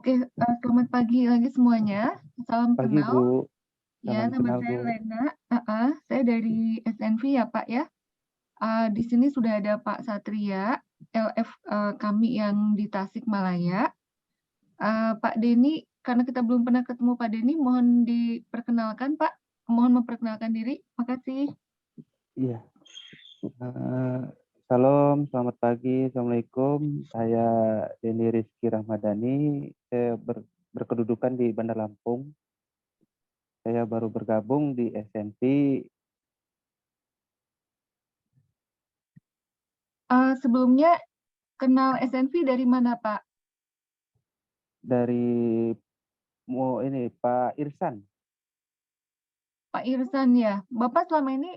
Oke, selamat pagi lagi semuanya. Salam Pagi kenal. Bu, Ya, salam nama kenal saya Bu. Lena. Saya dari SNV ya Pak ya. Di sini sudah ada Pak Satria, LF kami yang di Tasikmalaya. Pak Denny, karena kita belum pernah ketemu Pak Denny, mohon diperkenalkan Pak. Mohon memperkenalkan diri. Makasih. Iya, salam, selamat pagi, Assalamualaikum. Saya Denny Rizky Rahmadani. Saya berkedudukan di Bandar Lampung. Saya baru bergabung di SNP Sebelumnya kenal SNV dari mana Pak? dari Pak Irsan. Pak Irsan ya. Bapak selama ini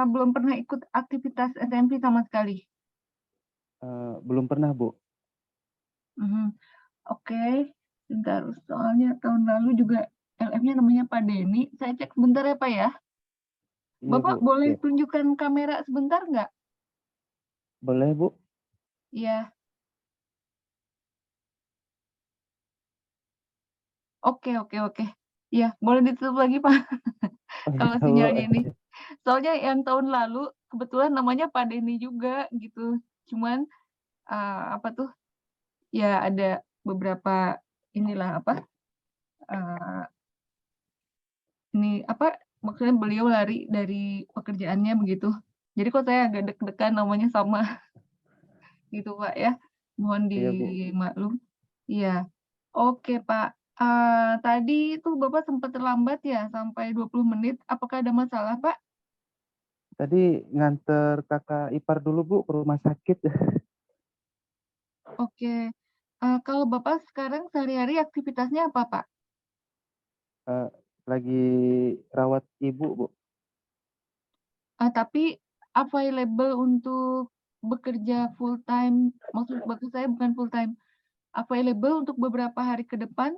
belum pernah ikut aktivitas SNV sama sekali. Belum pernah Bu. Mhm. Oke, bentar. Soalnya tahun lalu juga LF-nya namanya Pak Denny. Saya cek sebentar ya Pak ya. Iya Bu, Bapak boleh siap. tunjukkan kamera sebentar nggak? Boleh Bu? Iya. Oke. Iya, boleh ditutup lagi Pak. Oh iya Kalau Bu. sinyalnya ini. Soalnya yang tahun lalu kebetulan namanya Pak Denny juga gitu. Cuman apa tuh? Ya ada beberapa inilah apa? eh, ini apa? Maksudnya beliau lari dari pekerjaannya begitu. Jadi kok saya agak deg-degan namanya sama gitu Pak ya. Mohon Iya Bu. dimaklum. Iya. Oke Pak. Tadi itu Bapak sempat terlambat ya sampai 20 menit. Apakah ada masalah Pak? Tadi nganter kakak ipar dulu Bu ke rumah sakit. Oke. Kalau Bapak sekarang sehari-hari aktivitasnya apa Pak? Eh, Lagi rawat ibu Bu. Tapi available untuk bekerja full time, maksud saya bukan full time, available untuk beberapa hari ke depan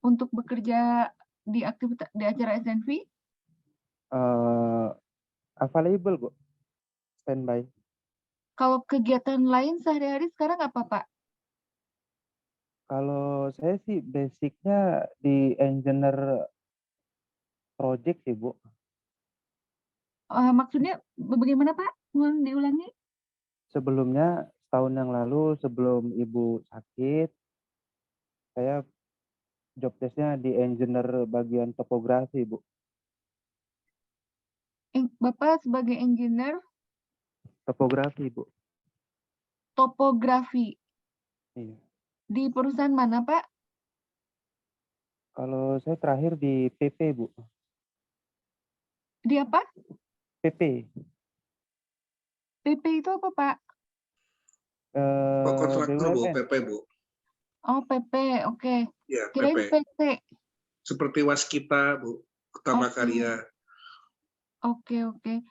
untuk bekerja di acara SNV? Eh, Available Bu, standby. Kalau kegiatan lain sehari-hari sekarang apa Pak? Kalau saya sih basicnya di engineer project sih Bu. Maksudnya bagaimana Pak? Mohon diulangi. Sebelumnya setahun yang lalu sebelum ibu sakit, saya job desknya di engineer bagian topografi Bu. Bapak sebagai engineer Topografi Bu. topografi Iya. di perusahaan mana Pak? Kalau saya terakhir di PP Bu. Di apa? PP. PP itu apa Pak? Kontraktor Bu, BUMN. PP Bu. Oh PP, oke. Ya, Kirain PP. PT. Seperti Waskita Bu, Utama Oke. Karya. Oke.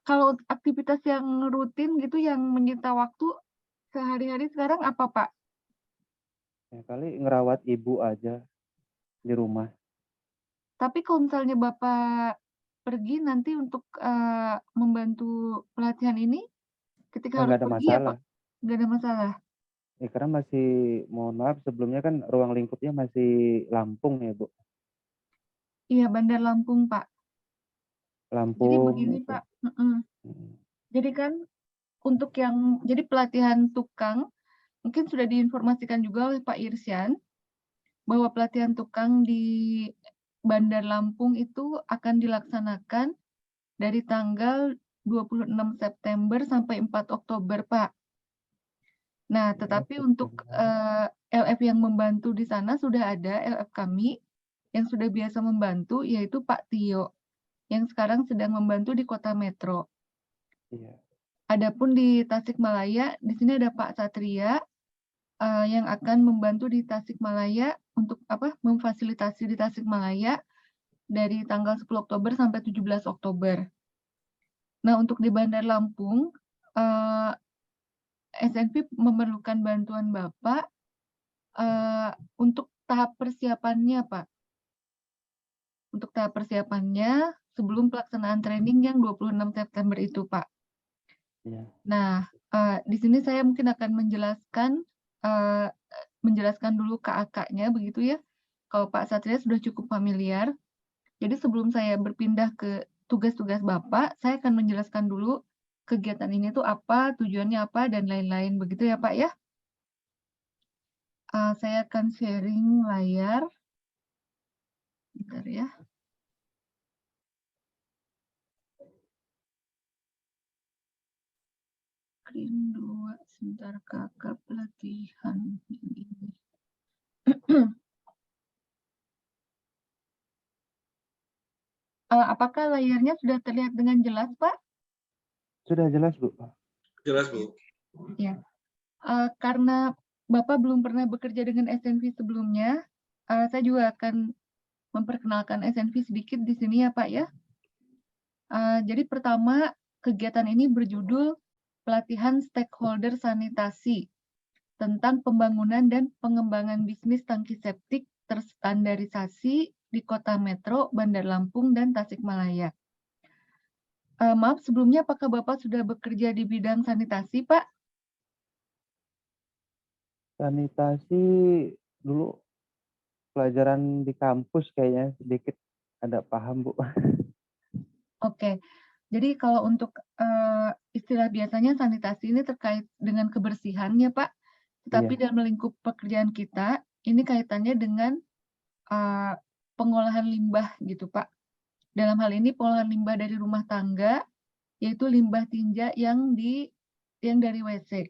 Kalau aktivitas yang rutin gitu yang menyita waktu sehari-hari sekarang apa Pak? Ya, kali ngerawat ibu aja di rumah. Tapi kalau misalnya Bapak pergi nanti untuk membantu pelatihan ini, ketika harus Nggak ada pergi apa masalah. nggak ada masalah? Ya, karena masih, mohon maaf sebelumnya kan ruang lingkupnya masih Lampung ya Bu. Iya, Bandar Lampung Pak. Jadi Lampung begini itu. Pak, jadi kan untuk yang jadi pelatihan tukang, mungkin sudah diinformasikan juga oleh Pak Irsyan, bahwa pelatihan tukang di Bandar Lampung itu akan dilaksanakan dari tanggal 26 September sampai 4 Oktober, Pak. Nah, tetapi untuk LF yang membantu di sana sudah ada LF kami yang sudah biasa membantu, yaitu Pak Tio, yang sekarang sedang membantu di Kota Metro. Iya. Adapun di Tasikmalaya, di sini ada Pak Satria yang akan membantu di Tasikmalaya untuk memfasilitasi di Tasikmalaya dari tanggal 10 Oktober sampai 17 Oktober. Nah, untuk di Bandar Lampung, SNP memerlukan bantuan Bapak untuk tahap persiapannya, Pak. Untuk tahap persiapannya sebelum pelaksanaan training yang 26 September itu, Pak. Iya. Nah, di sini saya mungkin akan menjelaskan menjelaskan dulu ke AK-nya begitu ya. Kalau Pak Satria sudah cukup familiar. Jadi sebelum saya berpindah ke tugas-tugas Bapak, saya akan menjelaskan dulu kegiatan ini tuh apa, tujuannya apa, dan lain-lain begitu ya Pak ya. Saya akan sharing layar. Bentar ya. Screen 2, sebentar kakak pelatihan ini. Apakah layarnya sudah terlihat dengan jelas, Pak? Sudah jelas, Bu. Jelas, Bu. Ya. Karena Bapak belum pernah bekerja dengan SNV sebelumnya, saya juga akan memperkenalkan SNV sedikit di sini ya, Pak ya. Jadi pertama, kegiatan ini berjudul Pelatihan Stakeholder Sanitasi tentang pembangunan dan pengembangan bisnis tangki septik terstandarisasi di Kota Metro, Bandar Lampung, dan Tasikmalaya. Maaf, sebelumnya apakah Bapak sudah bekerja di bidang sanitasi, Pak? Sanitasi dulu pelajaran di kampus kayaknya sedikit ada paham, Bu. Oke, jadi kalau untuk istilah biasanya sanitasi ini terkait dengan kebersihannya, Pak. Tetapi Iya. dalam lingkup pekerjaan kita, ini kaitannya dengan pengolahan limbah gitu, Pak. Dalam hal ini pengolahan limbah dari rumah tangga, yaitu limbah tinja yang dari WC,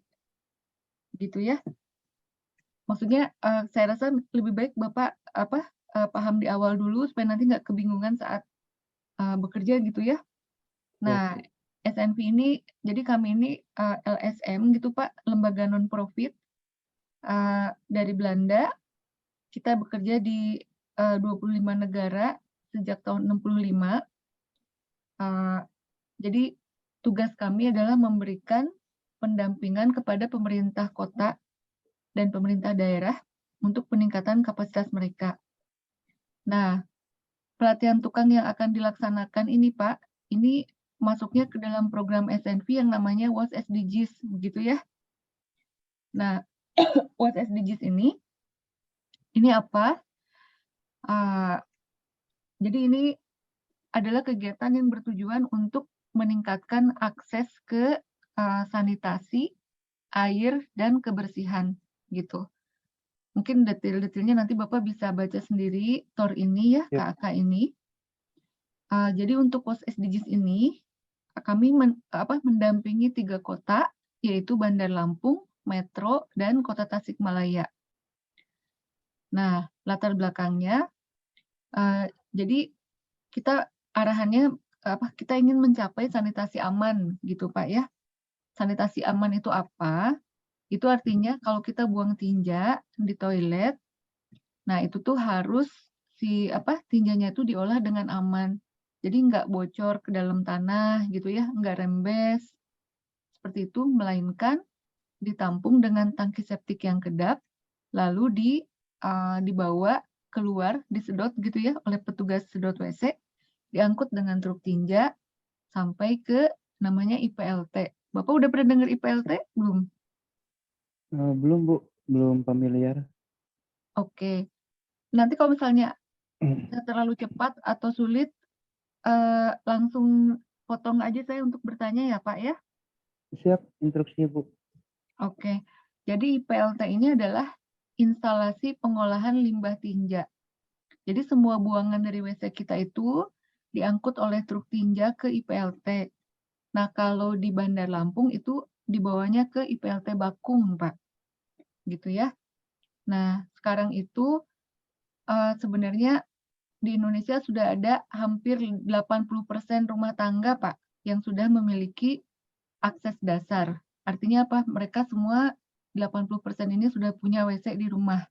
gitu ya. Maksudnya saya rasa lebih baik Bapak paham di awal dulu supaya nanti nggak kebingungan saat bekerja gitu ya. Nah, SNV ini, jadi kami ini LSM gitu Pak, lembaga non-profit dari Belanda. Kita bekerja di 25 negara sejak tahun 65. Jadi tugas kami adalah memberikan pendampingan kepada pemerintah kota dan pemerintah daerah untuk peningkatan kapasitas mereka. Nah, pelatihan tukang yang akan dilaksanakan ini Pak, ini masuknya ke dalam program SNV yang namanya WOS SDGs, begitu ya. Nah, WOS SDGs ini apa? Jadi ini adalah kegiatan yang bertujuan untuk meningkatkan akses ke sanitasi, air, dan kebersihan gitu. Mungkin detail-detailnya nanti Bapak bisa baca sendiri TOR ini ya, Yep. KAK ini. Jadi untuk WOS SDGs ini, kami mendampingi 3 kota, yaitu Bandar Lampung, Metro, dan Kota Tasikmalaya. Nah, latar belakangnya, jadi kita arahannya kita ingin mencapai sanitasi aman gitu Pak ya. Sanitasi aman itu apa? Itu artinya kalau kita buang tinja di toilet, nah itu tuh harus tinjanya itu diolah dengan aman. Jadi nggak bocor ke dalam tanah gitu ya, nggak rembes seperti itu, melainkan ditampung dengan tangki septik yang kedap, lalu dibawa keluar, disedot gitu ya oleh petugas sedot WC, diangkut dengan truk tinja sampai ke namanya IPLT. Bapak udah pernah dengar IPLT belum? Belum, Bu. Belum familiar. Oke. Nanti kalau misalnya terlalu cepat atau sulit, langsung potong aja saya untuk bertanya ya Pak ya. Siap, instruksi, Bu. Oke. Jadi IPLT ini adalah instalasi pengolahan limbah tinja. Jadi semua buangan dari WC kita itu diangkut oleh truk tinja ke IPLT. Nah, kalau di Bandar Lampung itu dibawanya ke IPLT Bakung, Pak. Gitu ya. Nah, sekarang itu sebenarnya di Indonesia sudah ada hampir 80% rumah tangga, Pak, yang sudah memiliki akses dasar. Artinya apa? Mereka semua 80% ini sudah punya WC di rumah.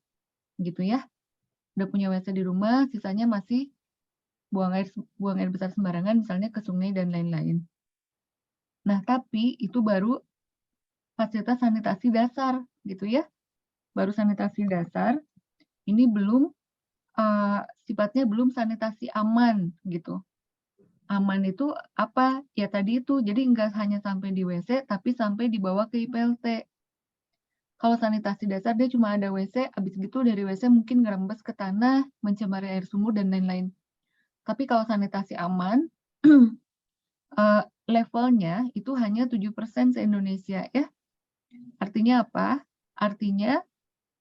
Gitu ya. Udah punya WC di rumah, sisanya masih buang air besar sembarangan misalnya ke sungai dan lain-lain. Nah, tapi itu baru fasilitas sanitasi dasar gitu ya. Baru sanitasi dasar, ini belum sifatnya belum sanitasi aman gitu. Aman itu apa? Ya tadi itu, jadi enggak hanya sampai di WC tapi sampai dibawa ke IPLT. Kalau sanitasi dasar dia cuma ada WC, habis gitu dari WC mungkin ngerembes ke tanah, mencemari air sumur dan lain-lain. Tapi kalau sanitasi aman, levelnya itu hanya 7% se-Indonesia ya. Artinya apa? Artinya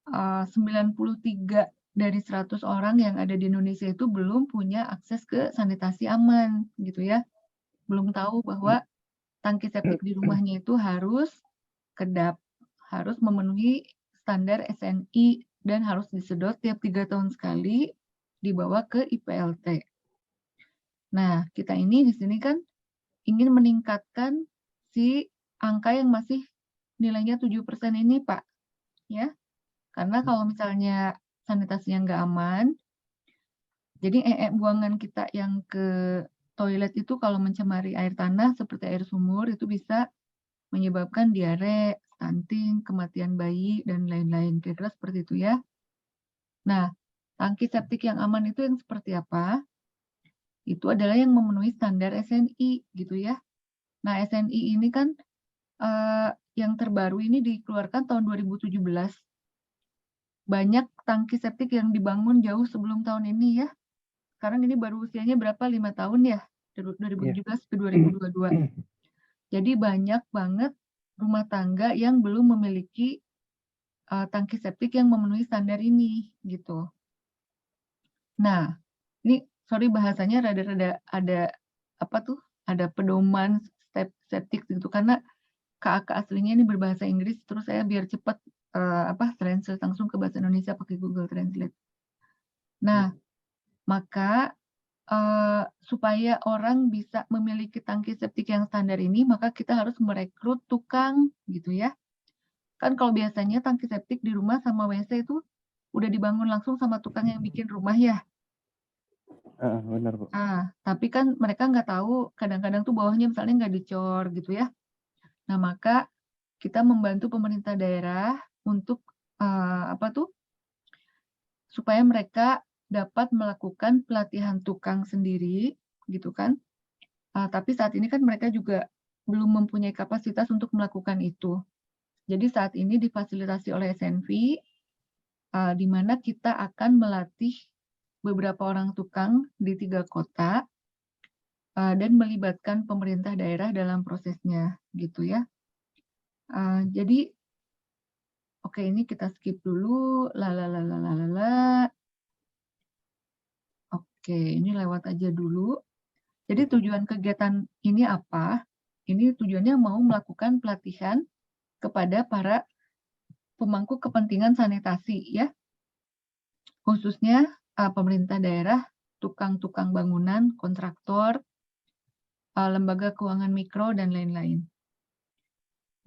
93 dari 100 orang yang ada di Indonesia itu belum punya akses ke sanitasi aman gitu ya. Belum tahu bahwa tangki septik di rumahnya itu harus kedap, harus memenuhi standar SNI dan harus disedot tiap 3 tahun sekali dibawa ke IPLT. Nah, kita ini di sini kan ingin meningkatkan si angka yang masih nilainya 7% ini, Pak. Ya. Karena kalau misalnya sanitasinya nggak aman, jadi buangan kita yang ke toilet itu kalau mencemari air tanah seperti air sumur itu bisa menyebabkan diare, stunting, kematian bayi, dan lain-lain. Kira-kira seperti itu ya. Nah, tangki septik yang aman itu yang seperti apa? Itu adalah yang memenuhi standar SNI gitu ya. Nah, SNI ini kan yang terbaru ini dikeluarkan tahun 2017. Banyak tangki septik yang dibangun jauh sebelum tahun ini ya. Sekarang ini baru usianya berapa? 5 tahun ya? 2017 ke 2022. Jadi banyak banget rumah tangga yang belum memiliki tangki septik yang memenuhi standar ini gitu. Nah, ini sorry bahasanya rada-rada ada apa tuh? Ada pedoman septik gitu karena KAK aslinya ini berbahasa Inggris terus saya biar cepat translate langsung ke bahasa Indonesia pakai Google Translate. Nah, maka supaya orang bisa memiliki tangki septik yang standar ini, maka kita harus merekrut tukang gitu ya. Kan kalau biasanya tangki septik di rumah sama WC itu udah dibangun langsung sama tukang yang bikin rumah ya. Benar, Bu. Tapi kan mereka nggak tahu kadang-kadang tuh bawahnya misalnya nggak dicor gitu ya. Nah, maka kita membantu pemerintah daerah untuk supaya mereka dapat melakukan pelatihan tukang sendiri gitu kan. Tapi saat ini kan mereka juga belum mempunyai kapasitas untuk melakukan itu. Jadi saat ini difasilitasi oleh SNV, di mana kita akan melatih beberapa orang tukang di 3 kota, dan melibatkan pemerintah daerah dalam prosesnya, gitu ya. Jadi, oke ini kita skip dulu, Oke, ini lewat aja dulu. Jadi tujuan kegiatan ini apa? Ini tujuannya mau melakukan pelatihan kepada para pemangku kepentingan sanitasi ya, khususnya pemerintah daerah, tukang-tukang bangunan, kontraktor, lembaga keuangan mikro, dan lain-lain.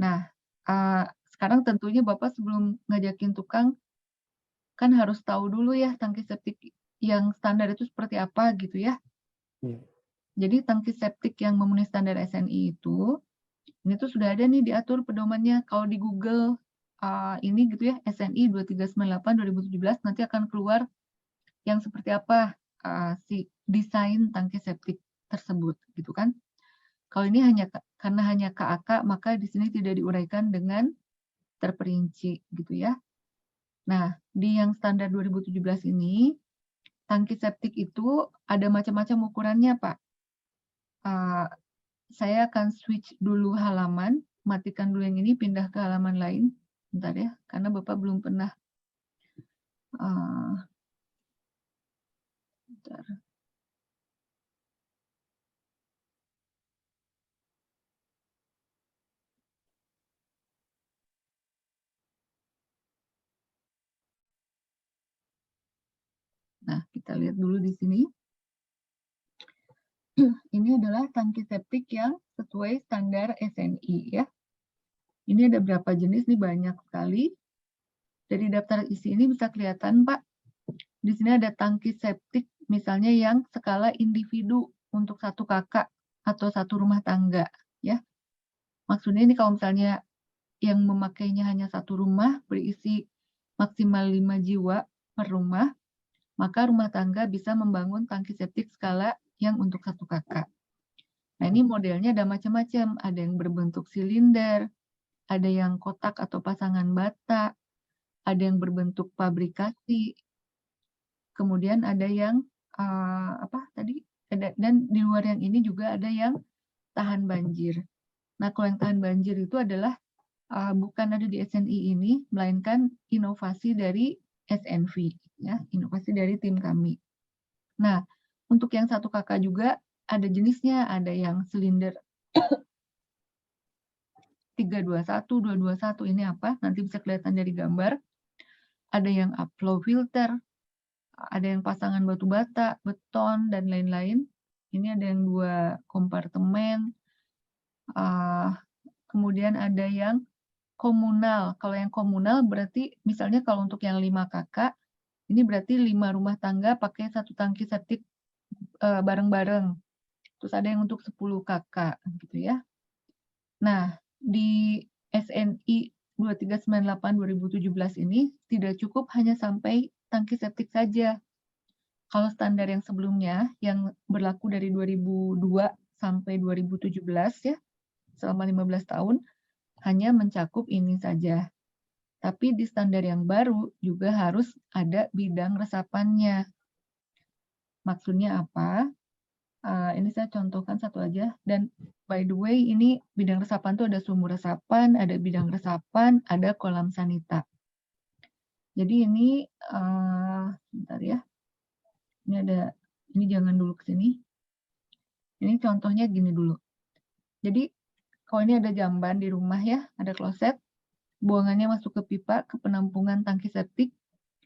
Nah, sekarang tentunya Bapak sebelum ngajakin tukang, kan harus tahu dulu ya tangki septik yang standar itu seperti apa gitu ya. Iya. Jadi tangki septik yang memenuhi standar SNI itu, ini tuh sudah ada nih diatur pedomannya. Kalau di Google ini gitu ya, SNI 2398/2017 nanti akan keluar yang seperti apa si desain tangki septik tersebut gitu kan. Kalau ini karena hanya KAK, maka di sini tidak diuraikan dengan terperinci gitu ya. Nah, di yang standar 2017 ini, tangki septik itu ada macam-macam ukurannya, Pak. Saya akan switch dulu halaman, matikan dulu yang ini, pindah ke halaman lain. Bentar ya, karena Bapak belum pernah. Bentar. Nah, kita lihat dulu di sini. Ini adalah tangki septik yang sesuai standar SNI ya. Ini ada berapa jenis nih, banyak sekali. Dari daftar isi ini bisa kelihatan Pak, di sini ada tangki septik misalnya yang skala individu untuk 1 kakak atau 1 rumah tangga ya. Maksudnya ini kalau misalnya yang memakainya hanya 1 rumah berisi maksimal 5 jiwa per rumah, maka rumah tangga bisa membangun tangki septik skala yang untuk 1 kakak. Nah, ini modelnya ada macam-macam, ada yang berbentuk silinder, ada yang kotak atau pasangan bata, ada yang berbentuk pabrikasi, kemudian ada yang dan di luar yang ini juga ada yang tahan banjir. Nah, kalau yang tahan banjir itu adalah bukan ada di SNI ini, melainkan inovasi dari SNV, ya, inovasi dari tim kami. Nah, untuk yang 1 KK juga ada jenisnya, ada yang silinder 321, 221 ini apa? Nanti bisa kelihatan dari gambar. Ada yang upflow filter, ada yang pasangan batu bata, beton, dan lain-lain. Ini ada yang 2 kompartemen. Kemudian ada yang komunal. Kalau yang komunal berarti misalnya kalau untuk yang 5 KK, ini berarti 5 rumah tangga pakai 1 tangki septik bareng-bareng. Terus ada yang untuk 10 KK gitu ya. Nah, di SNI 2398/2017 ini tidak cukup hanya sampai tangki septik saja. Kalau standar yang sebelumnya yang berlaku dari 2002 sampai 2017 ya, selama 15 tahun hanya mencakup ini saja. Tapi di standar yang baru juga harus ada bidang resapannya. Maksudnya apa? Ini saya contohkan satu aja. Dan by the way, ini bidang resapan itu ada sumur resapan, ada bidang resapan, ada kolam sanita. Jadi ini, bentar ya. Ini jangan dulu ke sini. Ini contohnya gini dulu. Jadi kalau ini ada jamban di rumah ya, ada kloset, buangannya masuk ke pipa, ke penampungan tangki septik.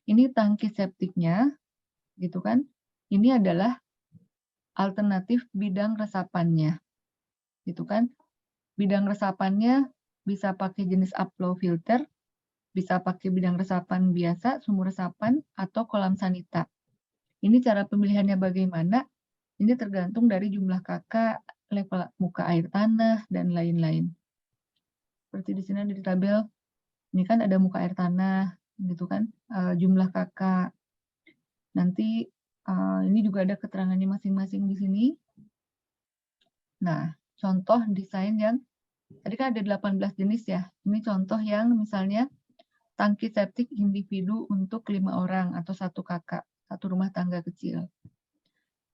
Ini tangki septiknya, gitu kan. Ini adalah alternatif bidang resapannya, gitu kan. Bidang resapannya bisa pakai jenis upflow filter, bisa pakai bidang resapan biasa, sumur resapan, atau kolam sanita. Ini cara pemilihannya bagaimana? Ini tergantung dari jumlah KK, level muka air tanah, dan lain-lain. Seperti di sini ada di tabel, ini kan ada muka air tanah, gitu kan, jumlah KK. Nanti ini juga ada keterangannya masing-masing di sini. Nah, contoh desain yang tadi kan ada 18 jenis ya. Ini contoh yang misalnya tangki septik individu untuk 5 orang atau 1 KK, 1 rumah tangga kecil.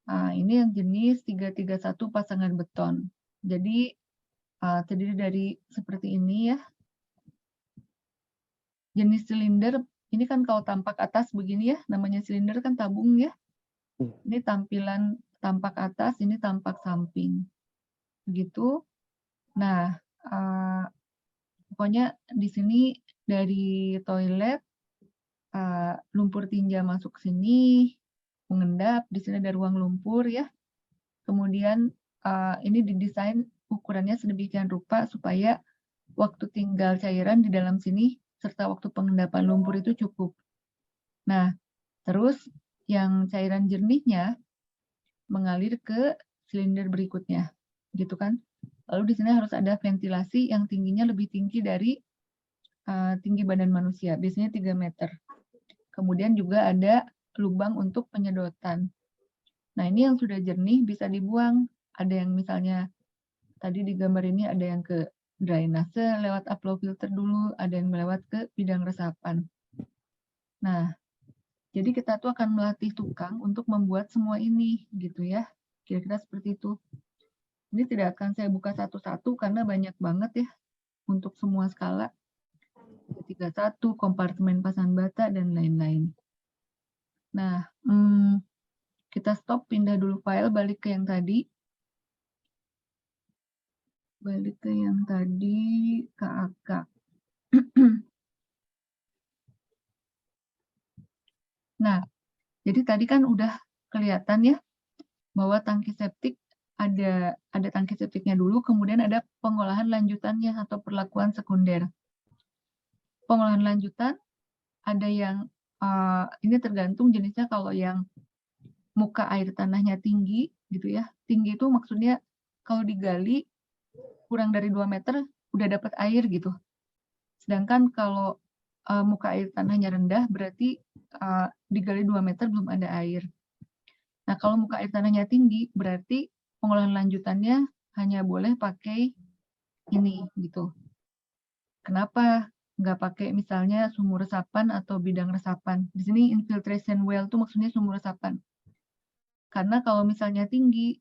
Nah, ini yang jenis 331 pasangan beton. Jadi terdiri dari seperti ini ya. Jenis silinder, ini kan kalau tampak atas begini ya, namanya silinder kan tabung ya. Ini tampilan tampak atas, ini tampak samping. Begitu. Nah, pokoknya di sini dari toilet, lumpur tinja masuk sini, mengendap, di sini ada ruang lumpur ya. Kemudian ini didesain ukurannya sedemikian rupa supaya waktu tinggal cairan di dalam sini serta waktu pengendapan lumpur itu cukup. Nah, terus yang cairan jernihnya mengalir ke silinder berikutnya, gitu kan. Lalu di sini harus ada ventilasi yang tingginya lebih tinggi dari tinggi badan manusia, biasanya 3 meter. Kemudian juga ada lubang untuk penyedotan. Nah, ini yang sudah jernih bisa dibuang. Ada yang misalnya tadi di gambar ini ada yang ke drainase lewat upflow filter dulu, ada yang melewat ke bidang resapan. Nah, jadi kita tuh akan melatih tukang untuk membuat semua ini, gitu ya. Kira-kira seperti itu. Ini tidak akan saya buka satu-satu karena banyak banget ya untuk semua skala. 31, kompartemen pasangan bata, dan lain-lain. Nah, kita stop, pindah dulu file, balik ke yang tadi. Balik ke yang tadi, KAK. Nah, jadi tadi kan udah kelihatan ya, bahwa tangki septik ada tangki septiknya dulu, kemudian ada pengolahan lanjutannya atau perlakuan sekunder. Pengolahan lanjutan ada yang ini tergantung jenisnya. Kalau yang muka air tanahnya tinggi gitu ya, tinggi itu maksudnya kalau digali kurang dari 2 meter udah dapat air gitu. Sedangkan kalau muka air tanahnya rendah berarti digali 2 meter belum ada air. Nah, kalau muka air tanahnya tinggi berarti pengolahan lanjutannya hanya boleh pakai ini gitu. Kenapa nggak pakai misalnya sumur resapan atau bidang resapan? Di sini infiltration well itu maksudnya sumur resapan. Karena kalau misalnya tinggi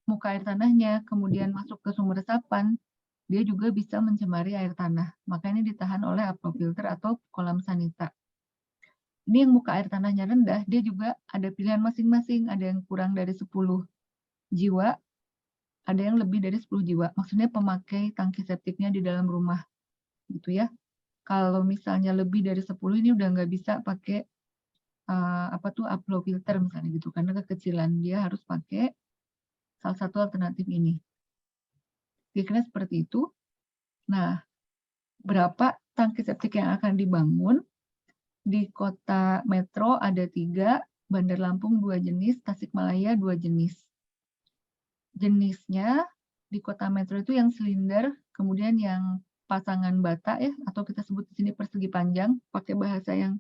muka air tanahnya, kemudian masuk ke sumur resapan, dia juga bisa mencemari air tanah. Makanya ditahan oleh aquafilter atau kolam sanita. Ini yang muka air tanahnya rendah, dia juga ada pilihan masing-masing. Ada yang kurang dari 10 jiwa, ada yang lebih dari 10 jiwa. Maksudnya pemakai tangki septiknya di dalam rumah, gitu ya. Kalau misalnya lebih dari 10 ini udah nggak bisa pakai upflow filter misalnya gitu, karena kekecilan. Dia harus pakai salah satu alternatif ini. Kira-kira seperti itu. Nah, berapa tangki septik yang akan dibangun? Di kota metro ada 3, Bandar Lampung 2 jenis, Tasikmalaya 2 jenis. Jenisnya di kota metro itu yang silinder, kemudian yang pasangan bata ya, atau kita sebut di sini persegi panjang, pakai bahasa yang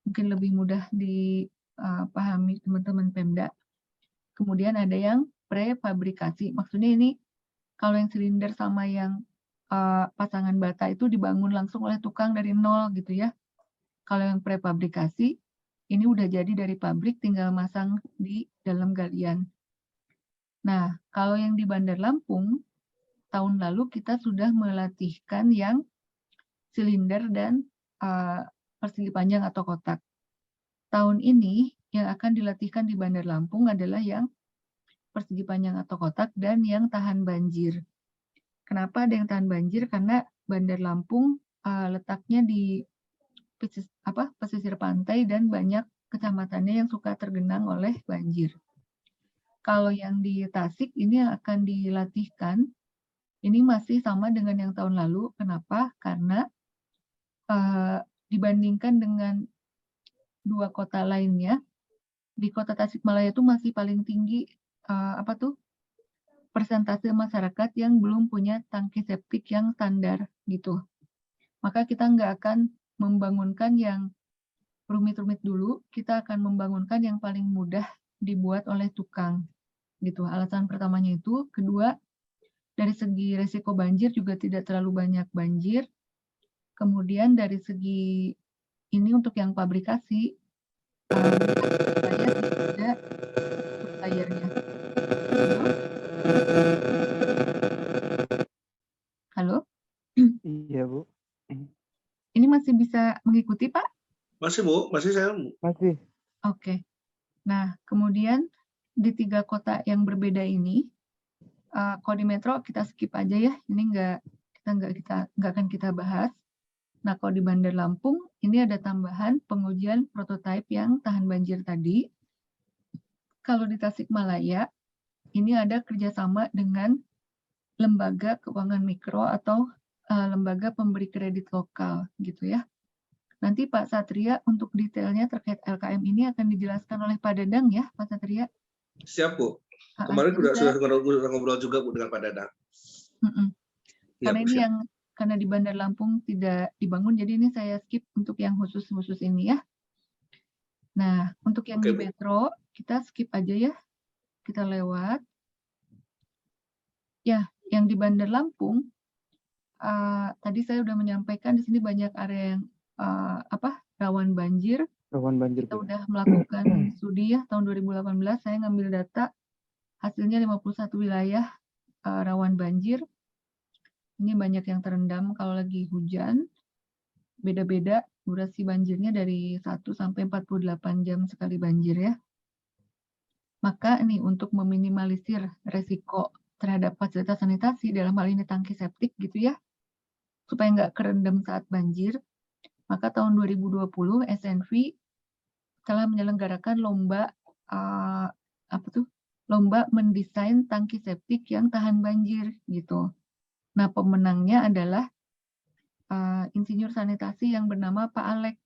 mungkin lebih mudah dipahami teman-teman Pemda. Kemudian ada yang prefabrikasi, maksudnya ini kalau yang silinder sama yang pasangan bata itu dibangun langsung oleh tukang dari nol gitu ya. Kalau yang prefabrikasi, ini udah jadi dari pabrik, tinggal masang di dalam galian. Nah, kalau yang di Bandar Lampung, tahun lalu kita sudah melatihkan yang silinder dan persegi panjang atau kotak. Tahun ini yang akan dilatihkan di Bandar Lampung adalah yang persegi panjang atau kotak dan yang tahan banjir. Kenapa ada yang tahan banjir? Karena Bandar Lampung letaknya di pesisir pantai dan banyak kecamatannya yang suka tergenang oleh banjir. Kalau yang di Tasik ini yang akan dilatihkan, ini masih sama dengan yang tahun lalu. Kenapa? Karena dibandingkan dengan 2 kota lainnya, di kota Tasikmalaya itu masih paling tinggi persentase masyarakat yang belum punya tangki septik yang standar gitu. Maka kita nggak akan membangunkan yang rumit-rumit dulu, kita akan membangunkan yang paling mudah dibuat oleh tukang. Gitu. Alasan pertamanya itu. Kedua, dari segi resiko banjir juga tidak terlalu banyak banjir. Kemudian dari segi ini untuk yang pabrikasi, saya tidak suppliernya. Halo? Iya, Bu. Ini masih bisa mengikuti, Pak? Masih, Bu, masih saya. Masih. Oke. Nah, kemudian di 3 kota yang berbeda ini, kalau di metro kita skip aja ya, ini nggak akan kita bahas. Nah, kalau di Bandar Lampung, ini ada tambahan pengujian prototipe yang tahan banjir tadi. Kalau di Tasikmalaya, ini ada kerjasama dengan lembaga keuangan mikro atau lembaga pemberi kredit lokal, gitu ya. Nanti Pak Satria untuk detailnya terkait LKM ini akan dijelaskan oleh Pak Dadang ya, Pak Satria. Siap, Bu. Kemarin sudah ngobrol juga, Bu, dengan Pak Dadang. Karena ini karena di Bandar Lampung tidak dibangun, jadi ini saya skip untuk yang khusus ini ya. Nah, untuk yang di metro, kita skip aja ya. Kita lewat. Ya, yang di Bandar Lampung, tadi saya sudah menyampaikan di sini banyak area yang rawan banjir. Rawan banjir. Kita sudah melakukan studi ya, tahun 2018 saya ngambil data, hasilnya 51 wilayah rawan banjir. Ini banyak yang terendam kalau lagi hujan. Beda-beda durasi banjirnya dari 1 sampai 48 jam sekali banjir ya. Maka nih untuk meminimalisir resiko terhadap fasilitas sanitasi, dalam hal ini tangki septik gitu ya, supaya nggak kerendam saat banjir, maka tahun 2020 SNV telah menyelenggarakan lomba lomba mendesain tangki septik yang tahan banjir gitu. Nah, pemenangnya adalah insinyur sanitasi yang bernama Pak Alex.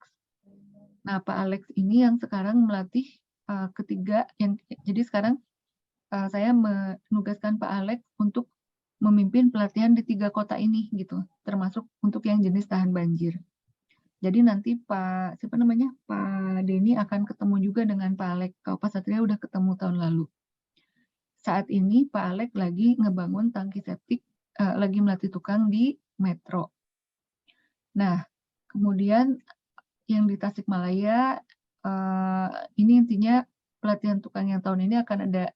Nah, Pak Alex ini yang sekarang melatih ketiga, jadi sekarang saya menugaskan Pak Alex untuk memimpin pelatihan di 3 kota ini gitu, termasuk untuk yang jenis tahan banjir. Jadi nanti Pak Denny akan ketemu juga dengan Pak Alex. Kalau Pak Satria udah ketemu tahun lalu. Saat ini Pak Alex lagi ngebangun tangki septik, lagi melatih tukang di metro. Nah, kemudian yang di Tasikmalaya, ini intinya pelatihan tukang yang tahun ini akan ada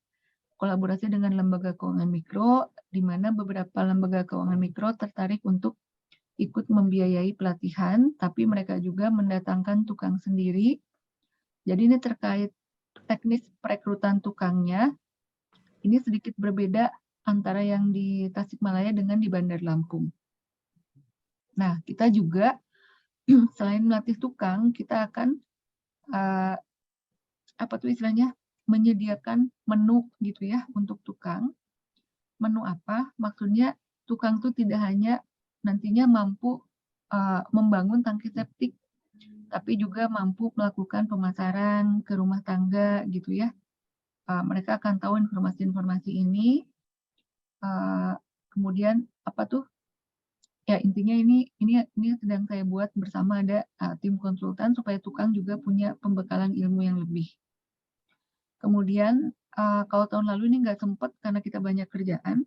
kolaborasi dengan lembaga keuangan mikro, di mana beberapa lembaga keuangan mikro tertarik untuk ikut membiayai pelatihan, tapi mereka juga mendatangkan tukang sendiri. Jadi ini terkait teknis perekrutan tukangnya, ini sedikit berbeda antara yang di Tasikmalaya dengan di Bandar Lampung. Nah, kita juga selain melatih tukang, kita akan apa tuh istilahnya, menyediakan menu gitu ya untuk tukang. Menu apa? Maksudnya tukang tuh tidak hanya nantinya mampu membangun tangki septik, tapi juga mampu melakukan pemasaran ke rumah tangga gitu ya. Mereka akan tahu informasi-informasi ini. Kemudian apa tuh? Ya intinya ini sedang saya buat bersama ada tim konsultan supaya tukang juga punya pembekalan ilmu yang lebih. Kemudian kalau tahun lalu ini nggak sempat karena kita banyak kerjaan.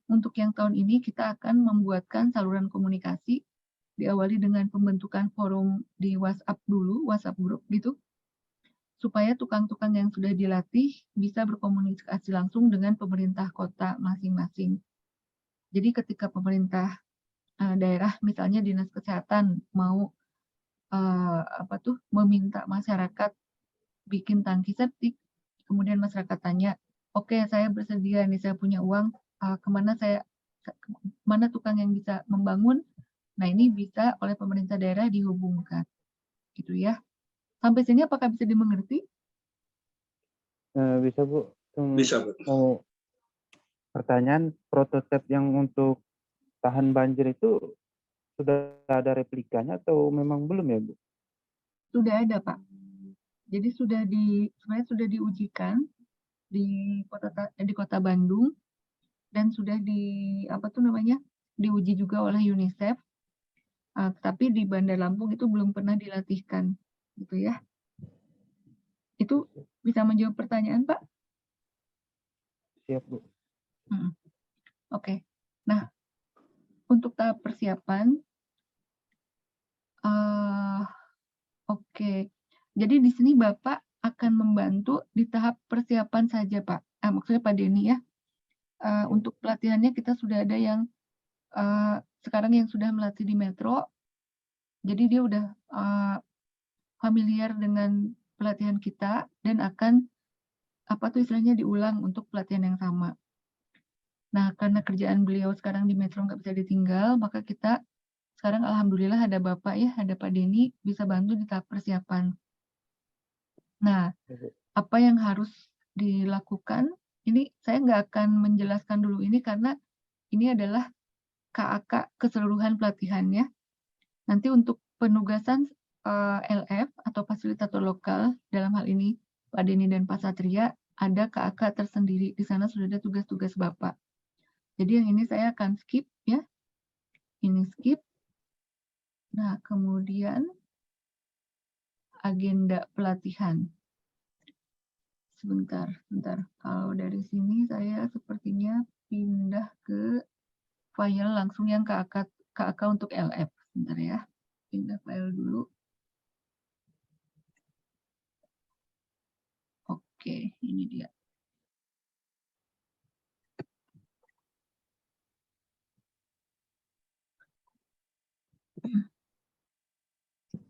Untuk yang tahun ini kita akan membuatkan saluran komunikasi, diawali dengan pembentukan forum di WhatsApp dulu, WhatsApp group gitu, supaya tukang-tukang yang sudah dilatih bisa berkomunikasi langsung dengan pemerintah kota masing-masing. Jadi ketika pemerintah daerah, misalnya dinas kesehatan mau meminta masyarakat bikin tangki septik, kemudian masyarakat tanya, oke saya bersedia nih, saya punya uang, mana tukang yang bisa membangun? Nah ini bisa oleh pemerintah daerah dihubungkan, gitu ya. Sampai sini apakah bisa dimengerti? Bisa Bu. Bisa, Bu. Mau pertanyaan, prototipe yang untuk tahan banjir itu sudah ada replikanya atau memang belum ya Bu? Sudah ada Pak. Jadi sebenarnya sudah diujikan di kota Bandung dan sudah diuji juga oleh UNICEF. Tapi di Bandar Lampung itu belum pernah dilatihkan, gitu ya. Itu bisa menjawab pertanyaan Pak? Siap Bu. Oke. Nah, untuk tahap persiapan, oke. Jadi di sini Bapak akan membantu di tahap persiapan saja Pak. Maksudnya Pak Denny ya. Untuk pelatihannya kita sudah ada yang sekarang yang sudah melatih di Metro. Jadi dia udah familiar dengan pelatihan kita dan akan istilahnya diulang untuk pelatihan yang sama. Nah, karena kerjaan beliau sekarang di Metro nggak bisa ditinggal, maka kita sekarang alhamdulillah ada Bapak ya, ada Pak Denny bisa bantu di tahap persiapan. Nah, apa yang harus dilakukan? Ini saya nggak akan menjelaskan dulu ini karena ini adalah KAK keseluruhan pelatihannya. Nanti untuk penugasan LF atau fasilitator lokal, dalam hal ini Pak Denny dan Pak Satria, ada KAK tersendiri. Di sana sudah ada tugas-tugas Bapak. Jadi yang ini saya akan skip ya. Ini skip. Nah, kemudian agenda pelatihan. Sebentar. Kalau dari sini saya sepertinya pindah ke file langsung yang KAK untuk LF. Sebentar ya. Pindah file dulu. Oke, ini dia.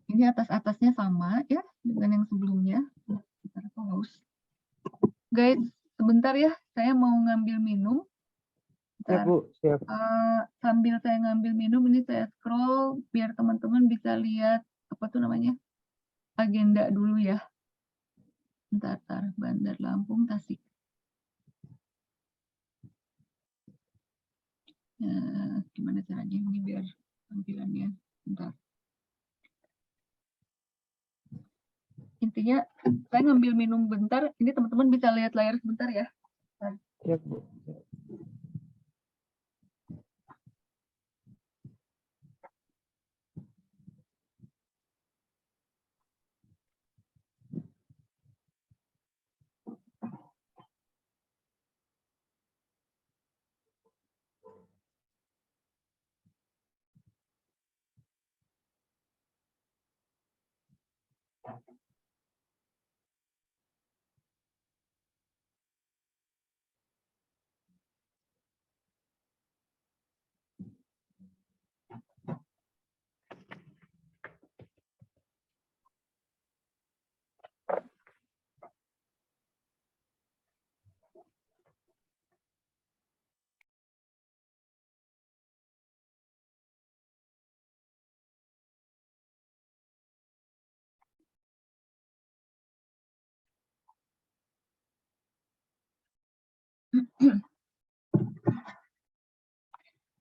Ini atas-atasnya sama ya dengan yang sebelumnya. Bentar, aku haus. Guys, sebentar ya, saya mau ngambil minum. Siap Bu, siap. Sambil saya ngambil minum, ini saya scroll biar teman-teman bisa lihat agenda dulu ya. Bentar, Bandar Lampung, Tasik. Gimana caranya ini biar tampilannya? Bentar. Intinya saya ngambil minum bentar, ini teman-teman bisa lihat layar sebentar ya. Siap Bu.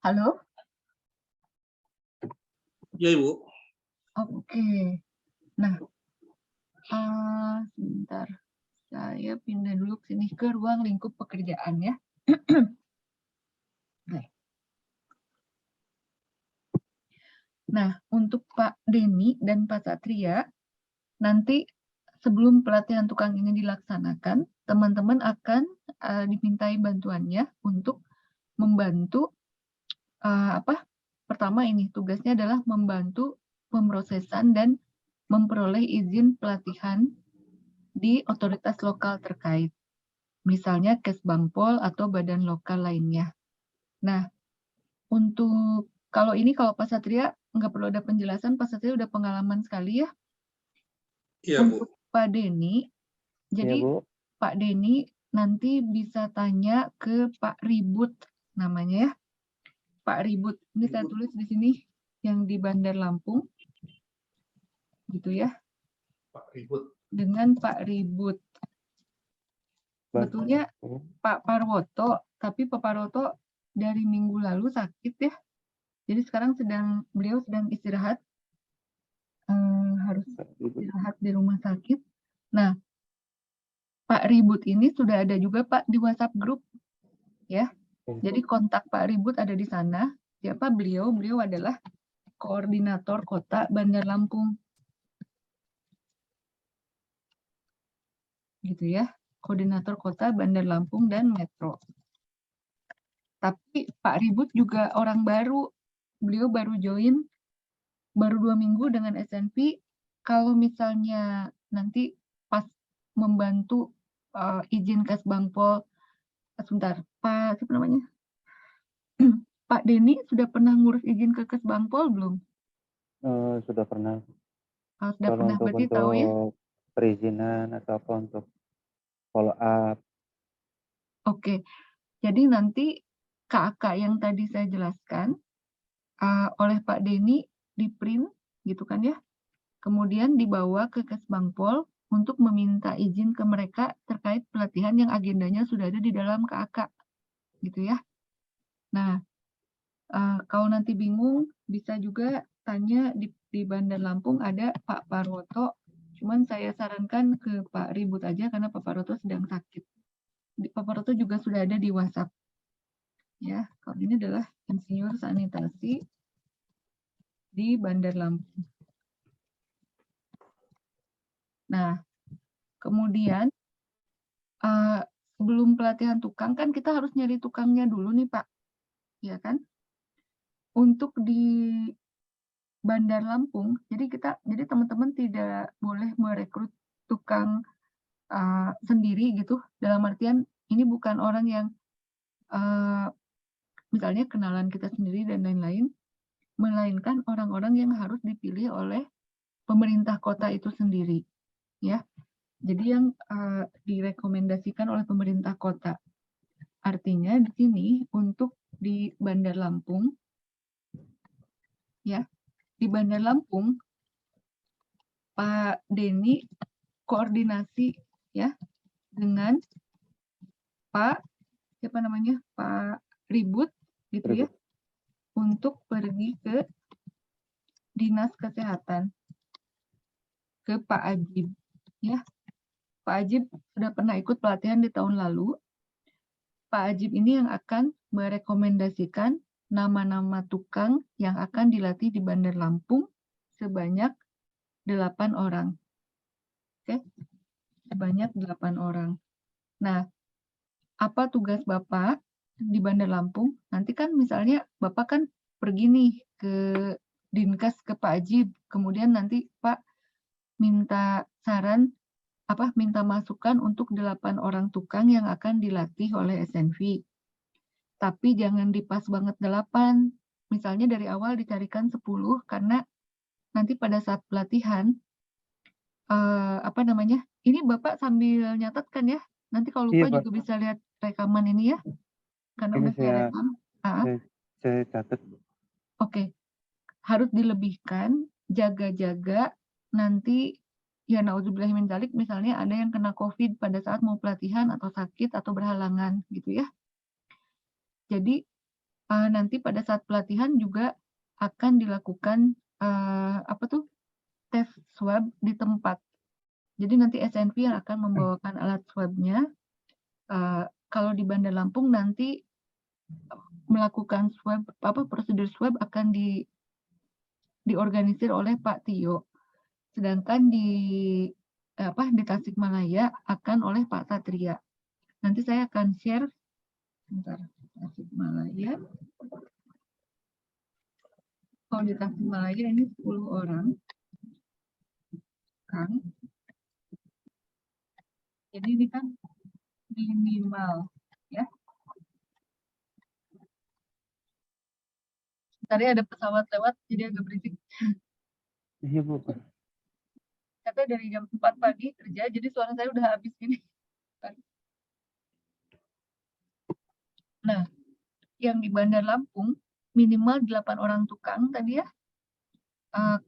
Halo? Ya, Ibu. Oke. Nah, sebentar. Saya pindah dulu ke sini ke ruang lingkup pekerjaan ya. Nah, untuk Pak Denny dan Pak Satria, nanti sebelum pelatihan tukang ini dilaksanakan, teman-teman akan dimintai bantuannya untuk membantu pertama ini tugasnya adalah membantu pemrosesan dan memperoleh izin pelatihan di otoritas lokal terkait, misalnya Kesbangpol atau badan lokal lainnya. Nah, untuk kalau Pak Satria nggak perlu ada penjelasan, Pak Satria udah pengalaman sekali ya. Iya, Bu. Untuk Pak Denny, jadi Bu. Pak Denny nanti bisa tanya ke Pak Ribut namanya ya. Pak Ribut, ini saya tulis di sini yang di Bandar Lampung, gitu ya. Pak Ribut. Dengan Pak Ribut. Sebetulnya Pak Parwoto, tapi Pak Parwoto dari minggu lalu sakit ya. Jadi sekarang beliau sedang istirahat, harus istirahat di rumah sakit. Nah, Pak Ribut ini sudah ada juga Pak di WhatsApp grup, ya. Jadi kontak Pak Ribut ada di sana. Siapa beliau? Beliau adalah koordinator kota Bandar Lampung. Gitu ya, koordinator kota Bandar Lampung dan Metro. Tapi Pak Ribut juga orang baru. Beliau baru join, baru 2 minggu dengan SNP. Kalau misalnya nanti pas membantu izin Kesbangpol, sebentar, Pak siapa namanya? Pak Denny sudah pernah ngurus izin ke Kesbangpol belum? Sudah pernah. Sudah Kalau pernah, berarti tahu ya? perizinan atau apa untuk follow up. Oke, jadi nanti KAK yang tadi saya jelaskan oleh Pak Denny di print gitu kan ya, kemudian dibawa ke Kesbangpol untuk meminta izin ke mereka terkait pelatihan yang agendanya sudah ada di dalam KAK gitu ya. Nah, kalau nanti bingung bisa juga tanya di Bandar Lampung ada Pak Parwoto, cuman saya sarankan ke Pak Ribut aja karena Pak Parwoto sedang sakit. Pak Parwoto juga sudah ada di WhatsApp. Ya, kalau ini adalah insinyur sanitasi di Bandar Lampung. Nah, kemudian sebelum pelatihan tukang kan kita harus nyari tukangnya dulu nih Pak, ya kan? Untuk di Bandar Lampung, jadi teman-teman tidak boleh merekrut tukang sendiri gitu. Dalam artian ini bukan orang yang misalnya kenalan kita sendiri dan lain-lain, melainkan orang-orang yang harus dipilih oleh pemerintah kota itu sendiri, ya. Jadi yang direkomendasikan oleh pemerintah kota. Artinya di sini untuk di Bandar Lampung, ya, di Bandar Lampung, Pak Denny koordinasi ya dengan Pak siapa namanya Pak Ribut gitu ya, untuk pergi ke Dinas Kesehatan, ke Pak Ajib ya. Pak Ajib sudah pernah ikut pelatihan di tahun lalu. Pak Ajib ini yang akan merekomendasikan nama-nama tukang yang akan dilatih di Bandar Lampung sebanyak 8 orang. Oke, sebanyak 8 orang. Nah, apa tugas Bapak di Bandar Lampung? Nanti kan misalnya Bapak kan pergi nih ke Dinkes, ke Pak Ajib, kemudian nanti Pak minta saran, minta masukan untuk 8 orang tukang yang akan dilatih oleh SNV. Tapi jangan dipas banget 8. Misalnya dari awal dicarikan 10 karena nanti pada saat pelatihan ini Bapak sambil nyatet kan ya? Nanti kalau lupa juga bisa lihat rekaman ini ya. Karena udah saya rekam. Saya catat. Oke. Harus dilebihkan, jaga-jaga nanti ya naudzubillah min dzalik misalnya ada yang kena COVID pada saat mau pelatihan atau sakit atau berhalangan gitu ya. Jadi nanti pada saat pelatihan juga akan dilakukan tes swab di tempat. Jadi nanti SNV yang akan membawakan alat swabnya. Kalau di Bandar Lampung nanti melakukan swab, prosedur swab akan diorganisir oleh Pak Tio. Sedangkan di Tasikmalaya akan oleh Pak Satria. Nanti saya akan share sebentar, Tasikmalaya. Kalau di Tasikmalaya ini 10 orang. Kan. Jadi ini kan minimal ya. Tadi ada pesawat lewat jadi agak berisik. Iya, Bu. Katanya dari jam 4 pagi kerja, jadi suara saya udah habis ini. Nah, yang di Bandar Lampung minimal 8 orang tukang tadi ya.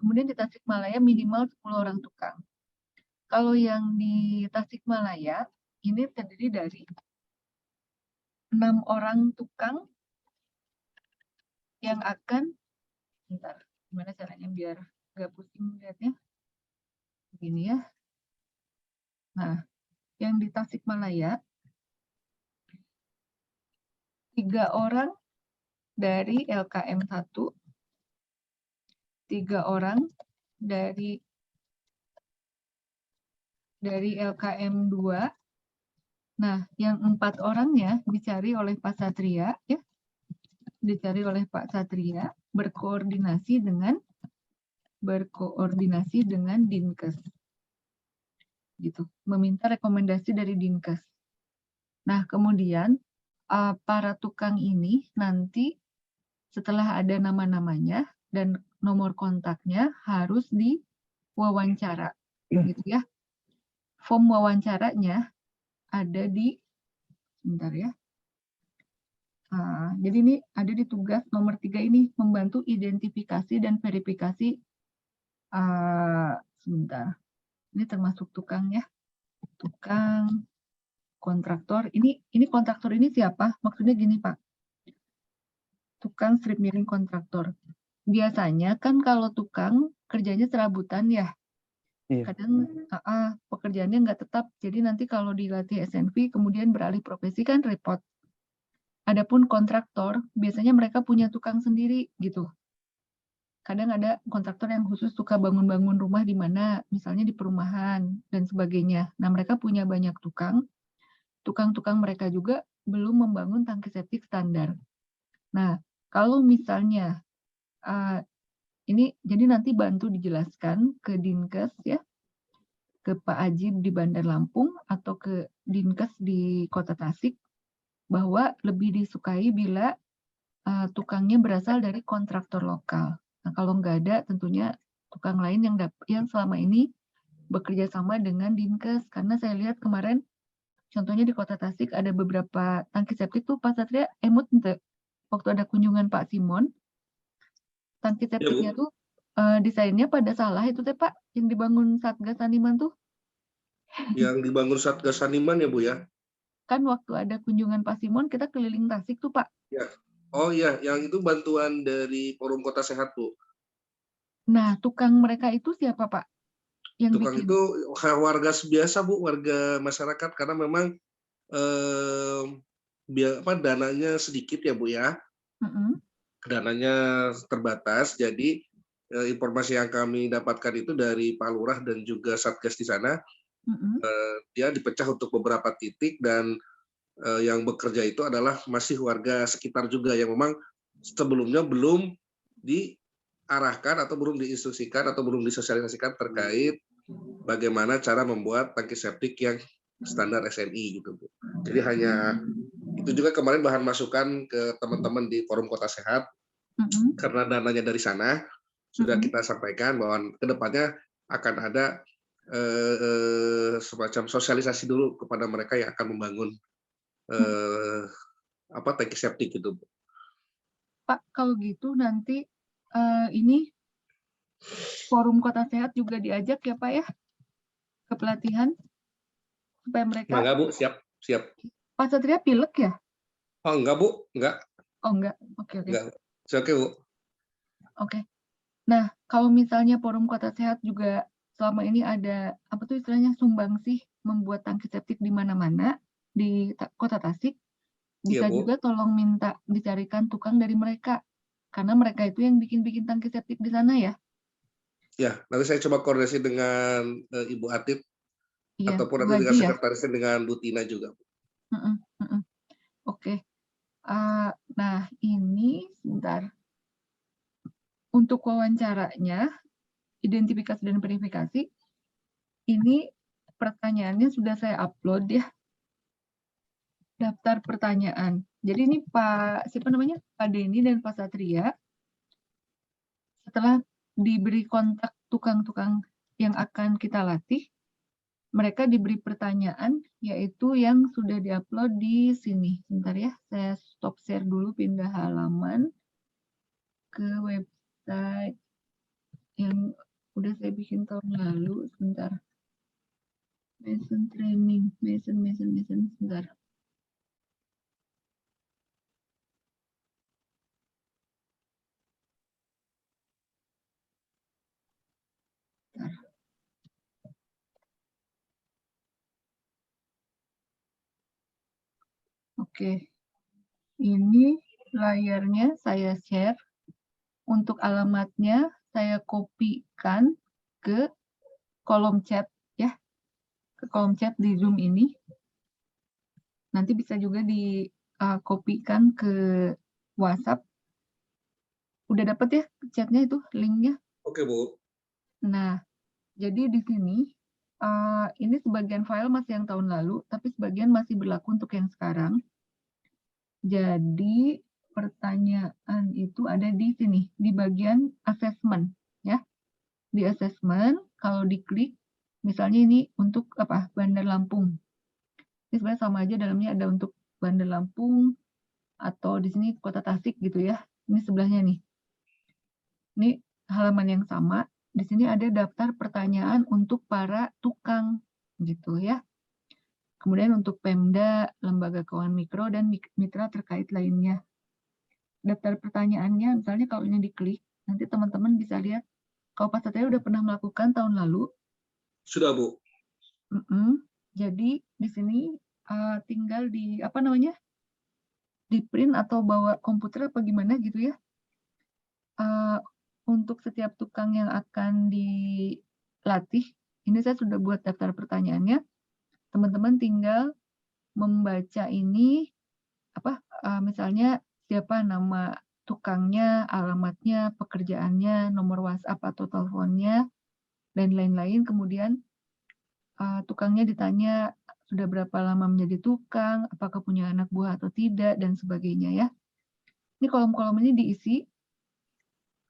Kemudian di Tasikmalaya minimal 10 orang tukang. Kalau yang di Tasikmalaya ini terdiri dari 6 orang tukang yang akan, bentar, gimana caranya biar nggak pusing lihatnya. Begini ya. Nah, yang di Tasikmalaya 3 orang dari LKM 1, 3 orang dari LKM 2. Nah, yang 4 orangnya dicari oleh Pak Satria ya. Dicari oleh Pak Satria berkoordinasi dengan Dinkes. Gitu. Meminta rekomendasi dari Dinkes. Nah, kemudian para tukang ini nanti setelah ada nama-namanya dan nomor kontaknya harus diwawancara, gitu ya. Form wawancaranya ada di, sebentar ya. Jadi ini ada di tugas nomor 3 ini, membantu identifikasi dan verifikasi. Sebentar, ini termasuk tukang ya. Tukang, kontraktor. Ini kontraktor ini siapa? Maksudnya gini Pak. Tukang strip miring kontraktor. Biasanya kan kalau tukang kerjanya serabutan ya. Kadang pekerjaannya nggak tetap. Jadi nanti kalau dilatih SNV kemudian beralih profesi kan repot. Adapun kontraktor, biasanya mereka punya tukang sendiri gitu. Kadang ada kontraktor yang khusus suka bangun-bangun rumah di mana misalnya di perumahan dan sebagainya. Nah, mereka punya banyak tukang. Tukang-tukang mereka juga belum membangun tangki septik standar. Nah, kalau misalnya ini jadi nanti bantu dijelaskan ke Dinkes ya, ke Pak Ajib di Bandar Lampung atau ke Dinkes di Kota Tasik, bahwa lebih disukai bila tukangnya berasal dari kontraktor lokal. Nah, kalau nggak ada, tentunya tukang lain yang selama ini bekerja sama dengan Dinkes. Karena saya lihat kemarin, contohnya di Kota Tasik ada beberapa tangki septik tuh Pak Satria emut ente. Waktu ada kunjungan Pak Simon, tangki septiknya tuh desainnya pada salah itu teh Pak, yang dibangun Satgas Saniman tuh. Yang dibangun Satgas Saniman ya Bu ya? Kan waktu ada kunjungan Pak Simon, kita keliling Tasik tuh Pak. Ya. Oh iya, yang itu bantuan dari Forum Kota Sehat Bu. Nah, tukang mereka itu siapa Pak? Yang tukang bikin? Itu warga biasa Bu, warga masyarakat, karena memang dananya sedikit ya Bu ya. Dananya terbatas, jadi informasi yang kami dapatkan itu dari Pak Lurah dan juga Satgas di sana. Dia dipecah untuk beberapa titik dan yang bekerja itu adalah masih warga sekitar juga yang memang sebelumnya belum diarahkan atau belum diinstruksikan atau belum disosialisasikan terkait bagaimana cara membuat tangki septik yang standar SNI gitu Bu. Jadi hanya itu juga kemarin bahan masukan ke teman-teman di Forum Kota Sehat, karena dananya dari sana sudah kita sampaikan bahwa kedepannya akan ada semacam sosialisasi dulu kepada mereka yang akan membangun tangki septik itu. Pak, kalau gitu nanti ini Forum Kota Sehat juga diajak ya Pak ya ke pelatihan supaya mereka. Enggak Bu, siap. Pak Satria pilek ya? Oh enggak Bu, enggak. Oh enggak, oke. Enggak. Oke, Bu. Oke. Nah, kalau misalnya Forum Kota Sehat juga selama ini ada, apa tuh istilahnya, sumbangsih membuat tangki septik di mana-mana di Kota Tasik, Iya, bisa Bu. juga tolong minta dicarikan tukang dari mereka, karena mereka itu yang bikin tangki septik di sana ya? Ya, nanti saya coba koordinasi dengan, Ibu Atip Iya, ataupun Bu nanti dengan Haji ya? sekretarisnya dengan Bu Tina juga, Bu. Mhm mhm. Oke. Nah ini sebentar, untuk wawancaranya, identifikasi dan verifikasi, ini pertanyaannya sudah saya upload ya, daftar pertanyaan. Jadi ini Pak Denny dan Pak Satria, setelah diberi kontak tukang-tukang yang akan kita latih, mereka diberi pertanyaan, yaitu yang sudah diupload di sini. Sebentar ya, saya stop share dulu, pindah halaman ke website yang udah saya bikin tahun lalu. Sebentar. Mason training, Mason, sebentar. Oke, ini layarnya saya share. Untuk alamatnya saya kopikan ke kolom chat ya, ke kolom chat di Zoom ini. Nanti bisa juga kopikan ke WhatsApp. Udah dapat ya chatnya itu, linknya? Oke, Bu. Nah, jadi di sini, ini sebagian file masih yang tahun lalu, tapi sebagian masih berlaku untuk yang sekarang. Jadi pertanyaan itu ada di sini, di bagian assessment ya. Di assessment kalau diklik, misalnya ini untuk Bandar Lampung. Ini sebenarnya sama aja, dalamnya ada untuk Bandar Lampung atau di sini Kota Tasik gitu ya. Ini sebelahnya nih. Ini halaman yang sama. Di sini ada daftar pertanyaan untuk para tukang gitu ya. Kemudian untuk Pemda, lembaga keuangan mikro, dan mitra terkait lainnya. Daftar pertanyaannya, misalnya kalau ini diklik, nanti teman-teman bisa lihat, kalau Pak Satria udah pernah melakukan tahun lalu. Sudah, Bu. Jadi di sini tinggal di print atau bawa komputer apa gimana gitu ya. Untuk setiap tukang yang akan dilatih, ini saya sudah buat daftar pertanyaannya. Teman-teman tinggal membaca ini, misalnya siapa nama tukangnya, alamatnya, pekerjaannya, nomor WhatsApp atau teleponnya, dan lain-lain. Kemudian tukangnya ditanya sudah berapa lama menjadi tukang, apakah punya anak buah atau tidak, dan sebagainya ya. Ini kolom-kolom ini diisi,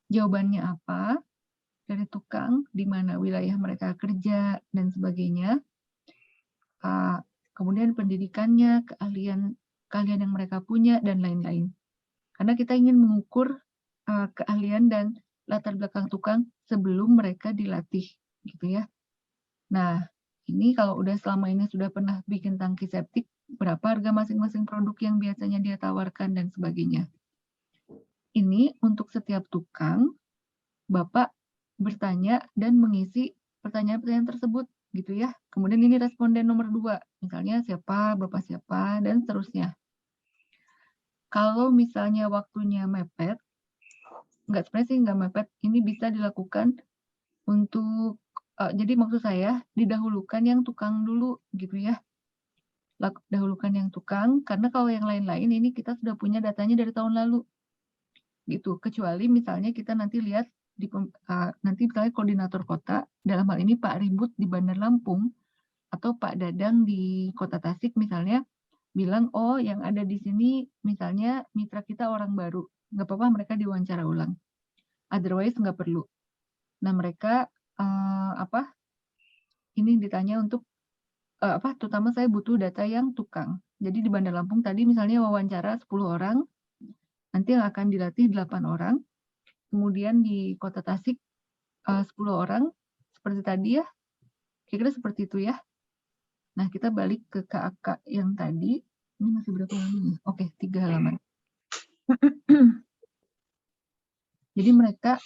jawabannya apa, dari tukang, di mana wilayah mereka kerja, dan sebagainya. Kemudian pendidikannya, keahlian yang mereka punya, dan lain-lain. Karena kita ingin mengukur keahlian dan latar belakang tukang sebelum mereka dilatih, gitu ya. Nah, ini kalau udah selama ini sudah pernah bikin tangki septik, berapa harga masing-masing produk yang biasanya dia tawarkan, dan sebagainya. Ini untuk setiap tukang, Bapak bertanya dan mengisi pertanyaan-pertanyaan tersebut, gitu ya. Kemudian ini responden nomor 2, misalnya siapa, Bapak siapa, dan seterusnya. Kalau misalnya waktunya mepet, nggak mepet, ini bisa dilakukan untuk, jadi maksud saya, didahulukan yang tukang dulu, gitu ya. Dahulukan yang tukang, karena kalau yang lain-lain ini kita sudah punya datanya dari tahun lalu. Gitu, kecuali misalnya kita nanti lihat nanti misalnya koordinator kota, dalam hal ini Pak Ribut di Bandar Lampung, atau Pak Dadang di Kota Tasik misalnya, bilang, oh yang ada di sini misalnya mitra kita orang baru, nggak apa-apa mereka diwawancara ulang. Otherwise nggak perlu. Nah mereka ini ditanya untuk terutama saya butuh data yang tukang. Jadi di Bandar Lampung tadi misalnya wawancara 10 orang, nanti yang akan dilatih 8 orang. Kemudian di Kota Tasik 10 orang, seperti tadi ya, kira-kira seperti itu ya. Nah kita balik ke KAK yang tadi, ini masih berapa halaman? Oke, 3 halaman. Jadi mereka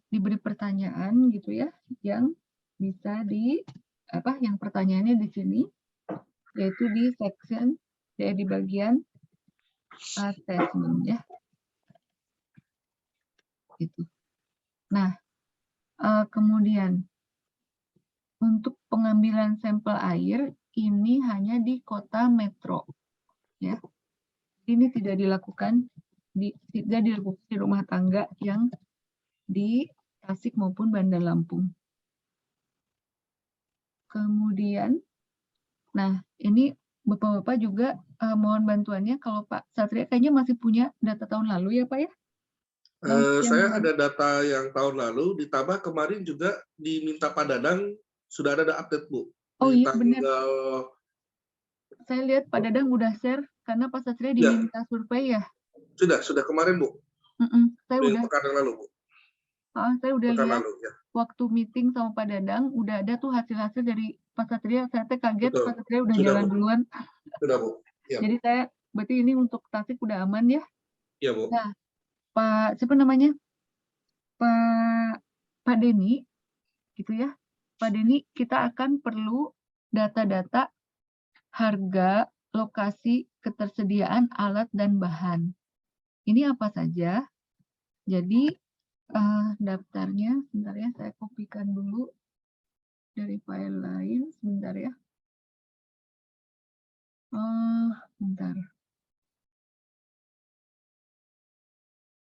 diberi pertanyaan gitu ya, yang bisa yang pertanyaannya di sini, yaitu di section, di bagian assessment ya. Gitu. Nah, kemudian untuk pengambilan sampel air ini hanya di kota metro, ya. Ini tidak dilakukan di rumah tangga yang di Tasik maupun Bandar Lampung. Kemudian, nah ini Bapak-Bapak juga mohon bantuannya kalau Pak Satria kayaknya masih punya data tahun lalu ya Pak ya? Saya ada data yang tahun lalu, ditambah kemarin juga diminta Pak Dadang, sudah ada update Bu. Oh Di iya benar. tanggal... Saya lihat Pak Dadang udah share, karena Pak Satria Ya, diminta survei ya? sudah kemarin Bu. Saya udah. Pekan yang lalu Bu. Saya udah Pekan lihat lalu, ya. waktu meeting sama Pak Dadang, udah ada tuh hasil-hasil dari Pak Satria. Saya kaget, Betul. Pak Satria udah Sudah, jalan Bu. duluan. Sudah Bu. Ya. Jadi saya, berarti ini untuk Tasik udah aman ya? Iya Bu. Nah, siapa namanya? Pak Denny, gitu ya. Pak Denny, kita akan perlu data-data harga, lokasi, ketersediaan alat dan bahan. Ini apa saja? Jadi daftarnya, sebentar ya, saya kopikan dulu dari file lain, sebentar ya. Bentar.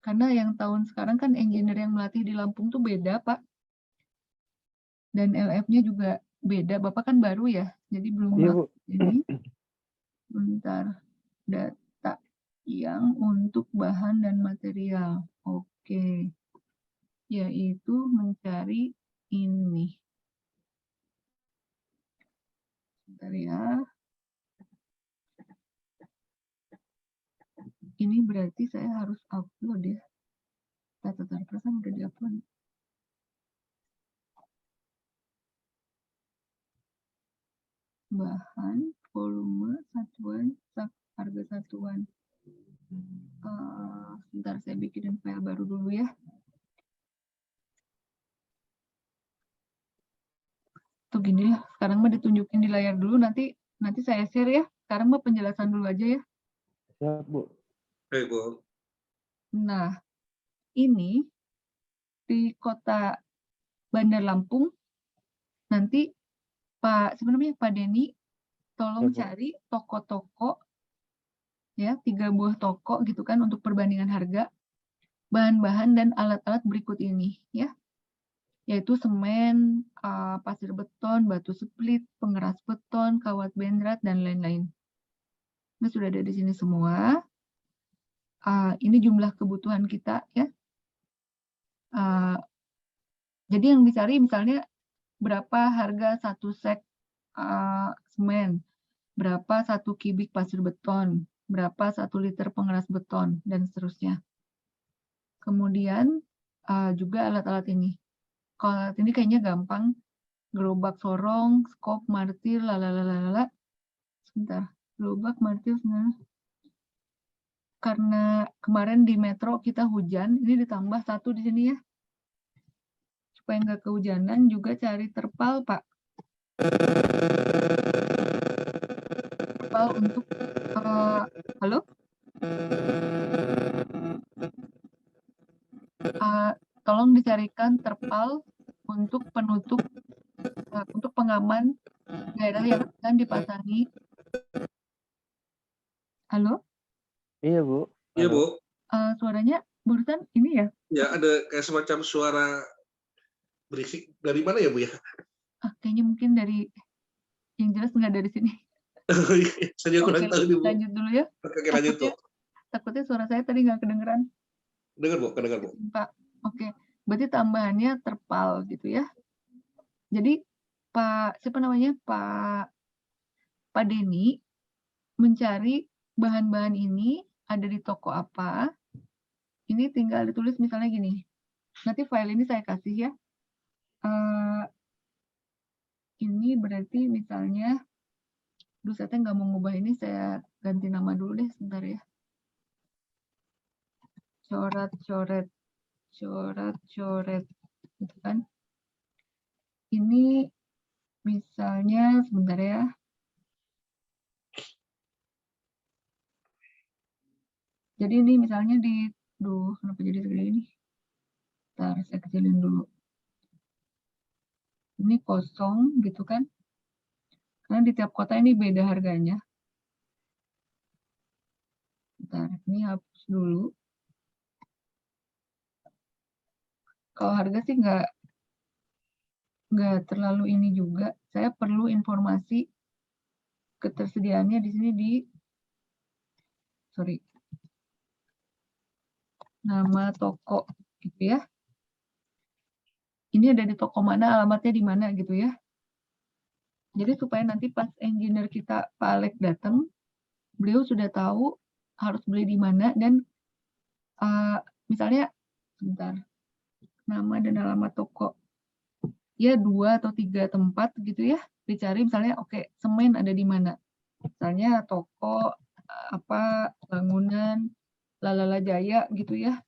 Karena yang tahun sekarang kan engineer yang melatih di Lampung tuh beda, Pak. Dan LF-nya juga beda. Bapak kan baru ya, jadi belum Iya, Bu. ini. Bentar. Data yang untuk bahan dan material. Oke. Yaitu mencari ini. Bentar ya. Ini berarti saya harus upload ya. Data perasaan udah di-upload. Bahan, volume, satuan, harga satuan. Sebentar saya bikinin file baru dulu ya. Tuh gini lah, sekarang mah ditunjukin di layar dulu, nanti saya share ya. Sekarang mah penjelasan dulu aja ya. Siap, Bu. Baik Bu. Nah, ini di kota Bandar Lampung, nanti Pak Denny tolong cari toko-toko ya, 3 buah toko gitu kan untuk perbandingan harga bahan-bahan dan alat-alat berikut ini ya, yaitu semen, pasir beton, batu split, pengeras beton, kawat benrat dan lain-lain. Ini sudah ada di sini semua. Ini jumlah kebutuhan kita ya. Jadi yang dicari misalnya berapa harga 1 sek semen, berapa 1 kubik pasir beton, berapa 1 liter pengeras beton, dan seterusnya. Kemudian juga alat-alat ini. Kalau alat ini kayaknya gampang. Gerobak sorong, skop, martir, lalalala. Sebentar, gerobak, martir, karena kemarin di metro kita hujan, ini ditambah 1 di sini ya. Supaya nggak kehujanan, juga cari terpal, Pak. Terpal untuk, halo? Tolong dicarikan terpal untuk penutup, untuk pengaman daerah yang akan dipasangi. Halo? Iya, Bu. Iya Bu. Suaranya barusan ini ya? Ya, ada kayak semacam suara berisik. Dari mana ya Bu ya? Kayaknya mungkin dari, yang jelas nggak dari sini. Saya kurang tahu nih Bu. Lanjut dulu ya. Oke, lanjut Bu. Takutnya suara saya tadi nggak kedengeran. Dengar Bu, kedengar Bu. Pak, oke. Berarti tambahannya terpal gitu ya. Jadi Pak Denny mencari bahan-bahan ini ada di toko apa. Ini tinggal ditulis misalnya gini. Nanti file ini saya kasih ya. Ini berarti misalnya, saya nggak mau ngubah ini, saya ganti nama dulu deh sebentar ya. coret-coret, gitu kan. Ini misalnya sebentar ya. Jadi ini misalnya kenapa jadi segede ini? Bentar, saya kecilin dulu. Ini kosong gitu kan. Karena di tiap kota ini beda harganya. Bentar, ini hapus dulu. Kalau harga sih nggak terlalu ini juga. Saya perlu informasi ketersediaannya di sini nama toko gitu ya. Ini ada di toko mana, alamatnya di mana gitu ya. Jadi supaya nanti pas engineer kita Pak Alek datang, beliau sudah tahu harus beli di mana dan misalnya sebentar, nama dan alamat toko. Ya 2 atau 3 tempat gitu ya. Dicari misalnya oke, semen ada di mana. Misalnya toko bangunan Lalala Jaya gitu ya.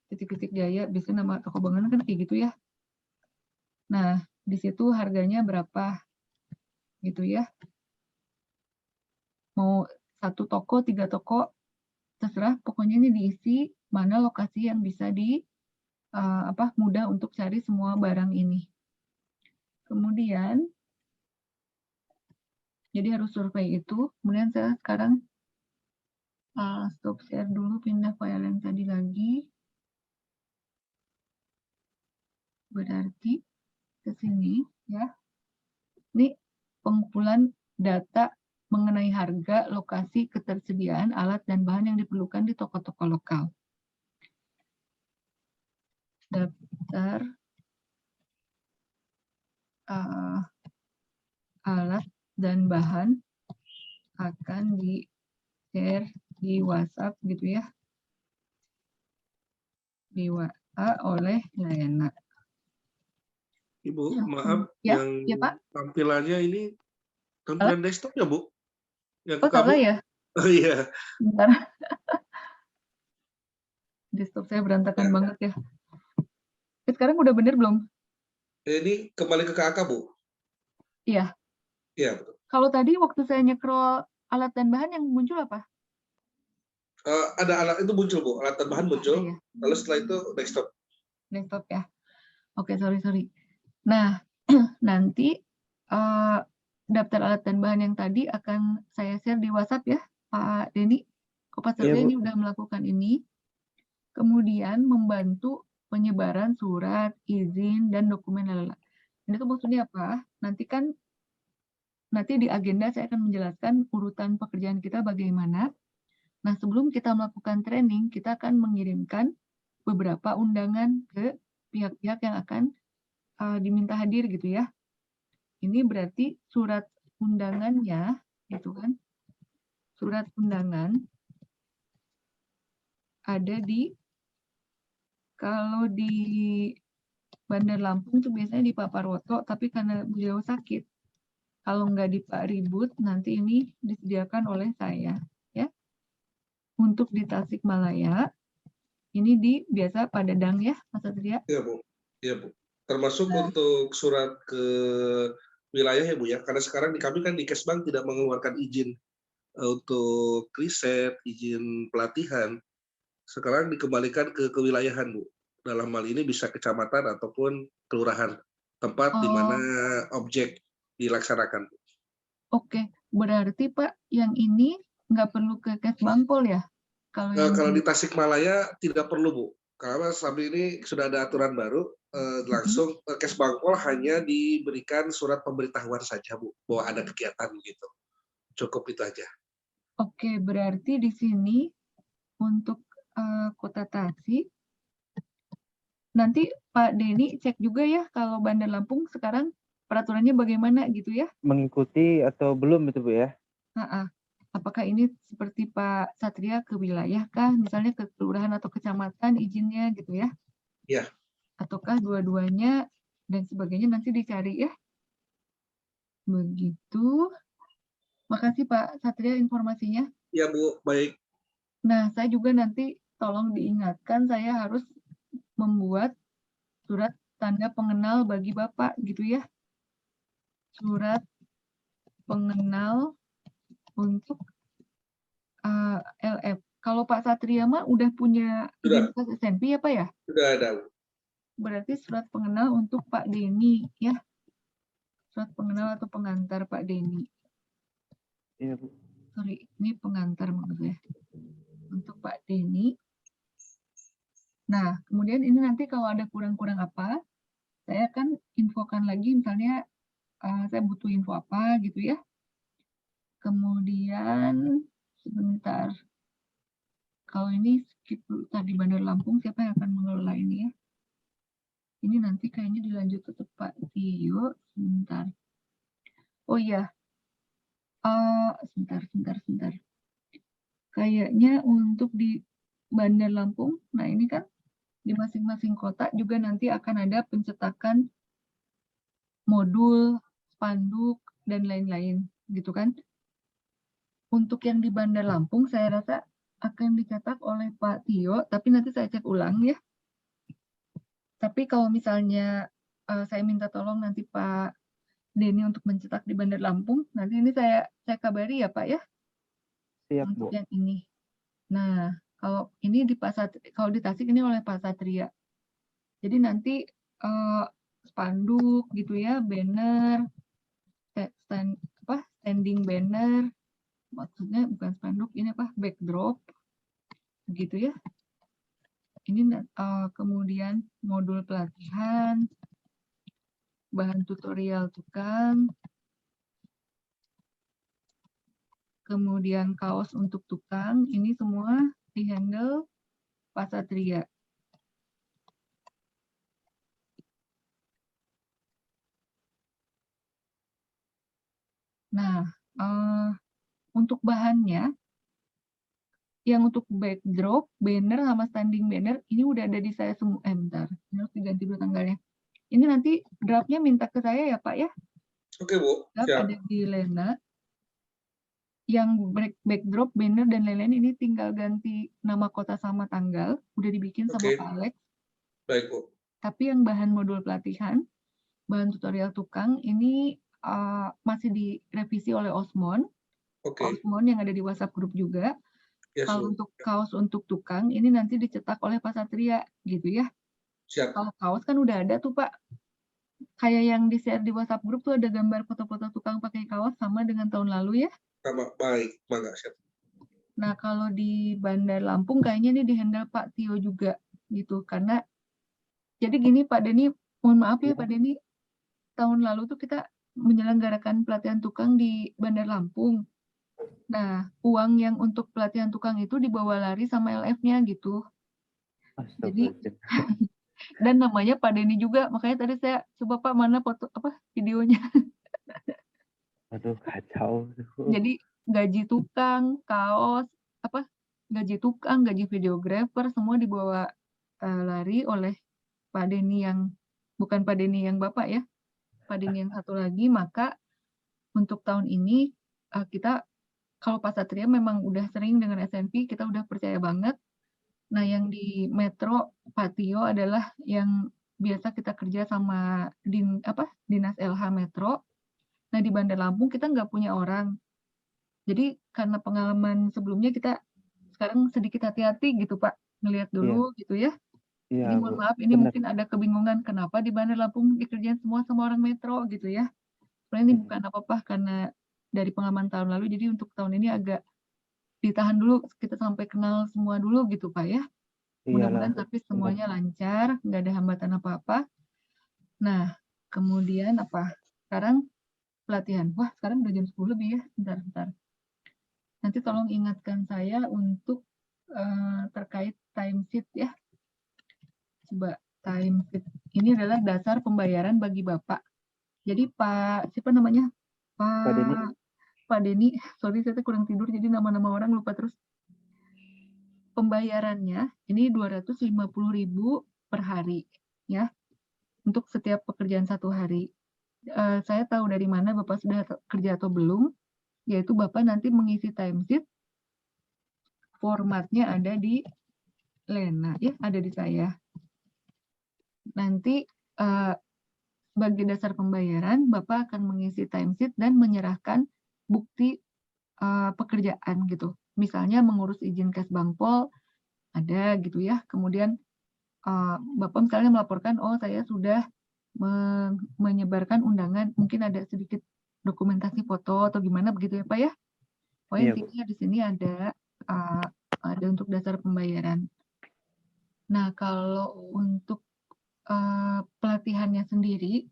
Titik-titik Jaya, biasanya nama toko bangunan kan kayak gitu ya. Nah, di situ harganya berapa gitu ya. Mau 1 toko, 3 toko, terserah. Pokoknya ini diisi mana lokasi yang bisa mudah untuk cari semua barang ini. Kemudian, jadi harus survei itu. Kemudian saya sekarang stop share dulu, pindah file yang tadi lagi. Berarti ke sini ya. Ini pengumpulan data mengenai harga, lokasi, ketersediaan, alat, dan bahan yang diperlukan di toko-toko lokal. Daftar alat dan bahan akan di-share di WhatsApp gitu ya. Di WA oleh Layana. Ibu, maaf, ya, yang ya Pak. tampilannya ini tampilan desktop ya, Bu? Yang Oh, salah ya? Oh iya. Bentar. Desktop saya berantakan banget ya. Sekarang udah bener belum? Ini kembali ke kakak, Bu? Iya. Iya, betul. Kalau tadi waktu saya nyekrol alat dan bahan yang muncul apa? Ada alat itu muncul, Bu. Alat dan bahan muncul. Ya. Lalu setelah itu desktop. Desktop ya. Oke, sorry. Nah, nanti daftar alat dan bahan yang tadi akan saya share di WhatsApp ya, Pak Denny. Kopas Iya, Bu. ini udah melakukan ini. Kemudian membantu penyebaran surat, izin, dan dokumen lalala. Ini tuh maksudnya apa? Nanti di agenda saya akan menjelaskan urutan pekerjaan kita bagaimana. Nah, sebelum kita melakukan training, kita akan mengirimkan beberapa undangan ke pihak-pihak yang akan diminta hadir gitu ya. Ini berarti surat undangannya, gitu kan. Surat undangan ada kalau di Bandar Lampung tuh biasanya di Pak Parwoto, tapi karena beliau sakit, kalau nggak di Pak Ribut, nanti ini disediakan oleh saya. Ya. Untuk di Tasikmalaya, ini biasa Pak Dadang ya, Mas Satria? Iya, Bu. Iya, Bu. Termasuk untuk surat ke wilayah ya, Bu ya. Karena sekarang kami kan di Kesbang tidak mengeluarkan izin untuk riset, izin pelatihan. Sekarang dikembalikan ke kewilayahan, Bu. Dalam hal ini bisa kecamatan ataupun kelurahan, tempat di mana objek dilaksanakan. Oke, berarti Pak yang ini nggak perlu ke Kesbangpol ya? Kalau di Tasikmalaya tidak perlu, Bu. Karena saat ini sudah ada aturan baru, langsung Kesbangpol hanya diberikan surat pemberitahuan saja, Bu, bahwa ada kegiatan gitu. Cukup itu aja. Oke, berarti di sini untuk Kota Tasik, nanti Pak Denny cek juga ya kalau Bandar Lampung sekarang peraturannya bagaimana gitu ya? Mengikuti atau belum itu, Bu ya? Apakah ini seperti Pak Satria ke wilayah kah? Misalnya ke kelurahan atau kecamatan izinnya gitu ya? Iya. Ataukah dua-duanya dan sebagainya nanti dicari ya? Begitu. Makasih Pak Satria informasinya. Iya, Bu. Baik. Nah, saya juga nanti tolong diingatkan saya harus membuat surat tanda pengenal bagi Bapak gitu ya. Surat pengenal untuk LF. Kalau Pak Satria mah udah punya identitas SNP ya Pak ya? Sudah ada. Berarti surat pengenal untuk Pak Denny ya. Surat pengenal atau pengantar Pak Denny. Iya, Bu. Sorry, ini pengantar maksudnya. Untuk Pak Denny. Nah, kemudian ini nanti kalau ada kurang-kurang apa, saya akan infokan lagi misalnya saya butuh info apa gitu ya. Kemudian sebentar. Kalau ini skip dulu tadi Bandar Lampung, siapa yang akan mengelola ini ya? Ini nanti kayaknya dilanjut ke Pak Tio. Sebentar. Oh iya. Sebentar. Kayaknya untuk di Bandar Lampung, nah ini kan di masing-masing kota juga nanti akan ada pencetakan modul, spanduk, dan lain-lain, gitu kan? Untuk yang di Bandar Lampung, saya rasa akan dicetak oleh Pak Tio, tapi nanti saya cek ulang ya. Tapi kalau misalnya saya minta tolong nanti Pak Denny untuk mencetak di Bandar Lampung, nanti ini saya kabari ya Pak ya. Siap, untuk Bu. yang ini. Nah, kalau ini di kalau di Tasik ini oleh Pak Satria. Jadi nanti spanduk gitu ya, banner, standing banner, maksudnya bukan spanduk, ini apa, backdrop, gitu ya. Ini kemudian modul pelatihan, bahan tutorial tukang, kemudian kaos untuk tukang, ini semua dihandle Pak Satria. Nah, untuk bahannya, yang untuk backdrop, banner, sama standing banner, ini udah ada di saya semua. Bentar, ini harus diganti dulu tanggalnya. Ini nanti draftnya minta ke saya ya Pak ya? Oke, Bu. Draft ada di Lena. Yang backdrop, banner, dan lain-lain ini tinggal ganti nama kota sama tanggal. Udah dibikin sama Pak Alex. Baik, Bu. Tapi yang bahan modul pelatihan, bahan tutorial tukang, ini masih direvisi oleh Osmon. Osmon yang ada di WhatsApp grup juga. Kalau untuk kaos untuk tukang, ini nanti dicetak oleh Pak Satria, gitu ya. Siap. Kalau kaos kan udah ada tuh Pak. Kayak yang di-share di WhatsApp grup tuh ada gambar foto-foto tukang pakai kaos sama dengan tahun lalu ya. Sama, baik. Mangga, siap. Nah, kalau di Bandar Lampung kayaknya ini dihandle Pak Tio juga, gitu. Karena, jadi gini Pak Denny, mohon maaf ya Pak Denny, tahun lalu tuh kita menyelenggarakan pelatihan tukang di Bandar Lampung. Nah, uang yang untuk pelatihan tukang itu dibawa lari sama LF-nya gitu. Jadi, dan namanya Pak Denny juga, makanya tadi saya coba Pak mana foto videonya. Aduh, kacau. Jadi gaji tukang, kaos, gaji tukang, gaji videografer semua dibawa lari oleh Pak Denny yang bukan Pak Denny yang Bapak ya, Pak Denny yang satu lagi. Maka untuk tahun ini kita, kalau Pak Satria memang udah sering dengan SNP, kita udah percaya banget. Nah, yang di Metro Pak Tio adalah yang biasa kita kerja sama Dinas LH Metro. Nah, di Bandar Lampung kita nggak punya orang. Jadi karena pengalaman sebelumnya kita sekarang sedikit hati-hati gitu Pak, ngelihat dulu gitu ya. Jadi mohon maaf ini mungkin ada kebingungan kenapa di Bandar Lampung dikerjain semua sama orang Metro gitu ya. Sebenarnya ini bukan apa-apa karena dari pengalaman tahun lalu, jadi untuk tahun ini agak ditahan dulu, kita sampai kenal semua dulu gitu Pak ya. Mudah-mudahan tapi semuanya lancar, nggak ada hambatan apa-apa. Nah, kemudian sekarang pelatihan. Wah, sekarang udah jam 10 lebih ya, bentar. Nanti tolong ingatkan saya untuk terkait timesheet ya. Coba timesheet. Ini adalah dasar pembayaran bagi Bapak. Jadi siapa namanya? Pak Denny, sorry saya kurang tidur jadi nama-nama orang lupa terus. Pembayarannya ini 250.000 per hari ya. Untuk setiap pekerjaan 1 hari. Saya tahu dari mana Bapak sudah kerja atau belum, yaitu Bapak nanti mengisi timesheet, formatnya ada di Lena ya, ada di saya. Nanti sebagai dasar pembayaran, Bapak akan mengisi timesheet dan menyerahkan bukti pekerjaan gitu. Misalnya mengurus izin Kes Bangpol, ada gitu ya. Kemudian Bapak misalnya melaporkan, oh saya sudah menyebarkan undangan, mungkin ada sedikit dokumentasi foto atau gimana begitu ya Pak ya. Oh Iya, Bu. intinya di sini ada untuk dasar pembayaran. Nah kalau untuk pelatihannya sendiri,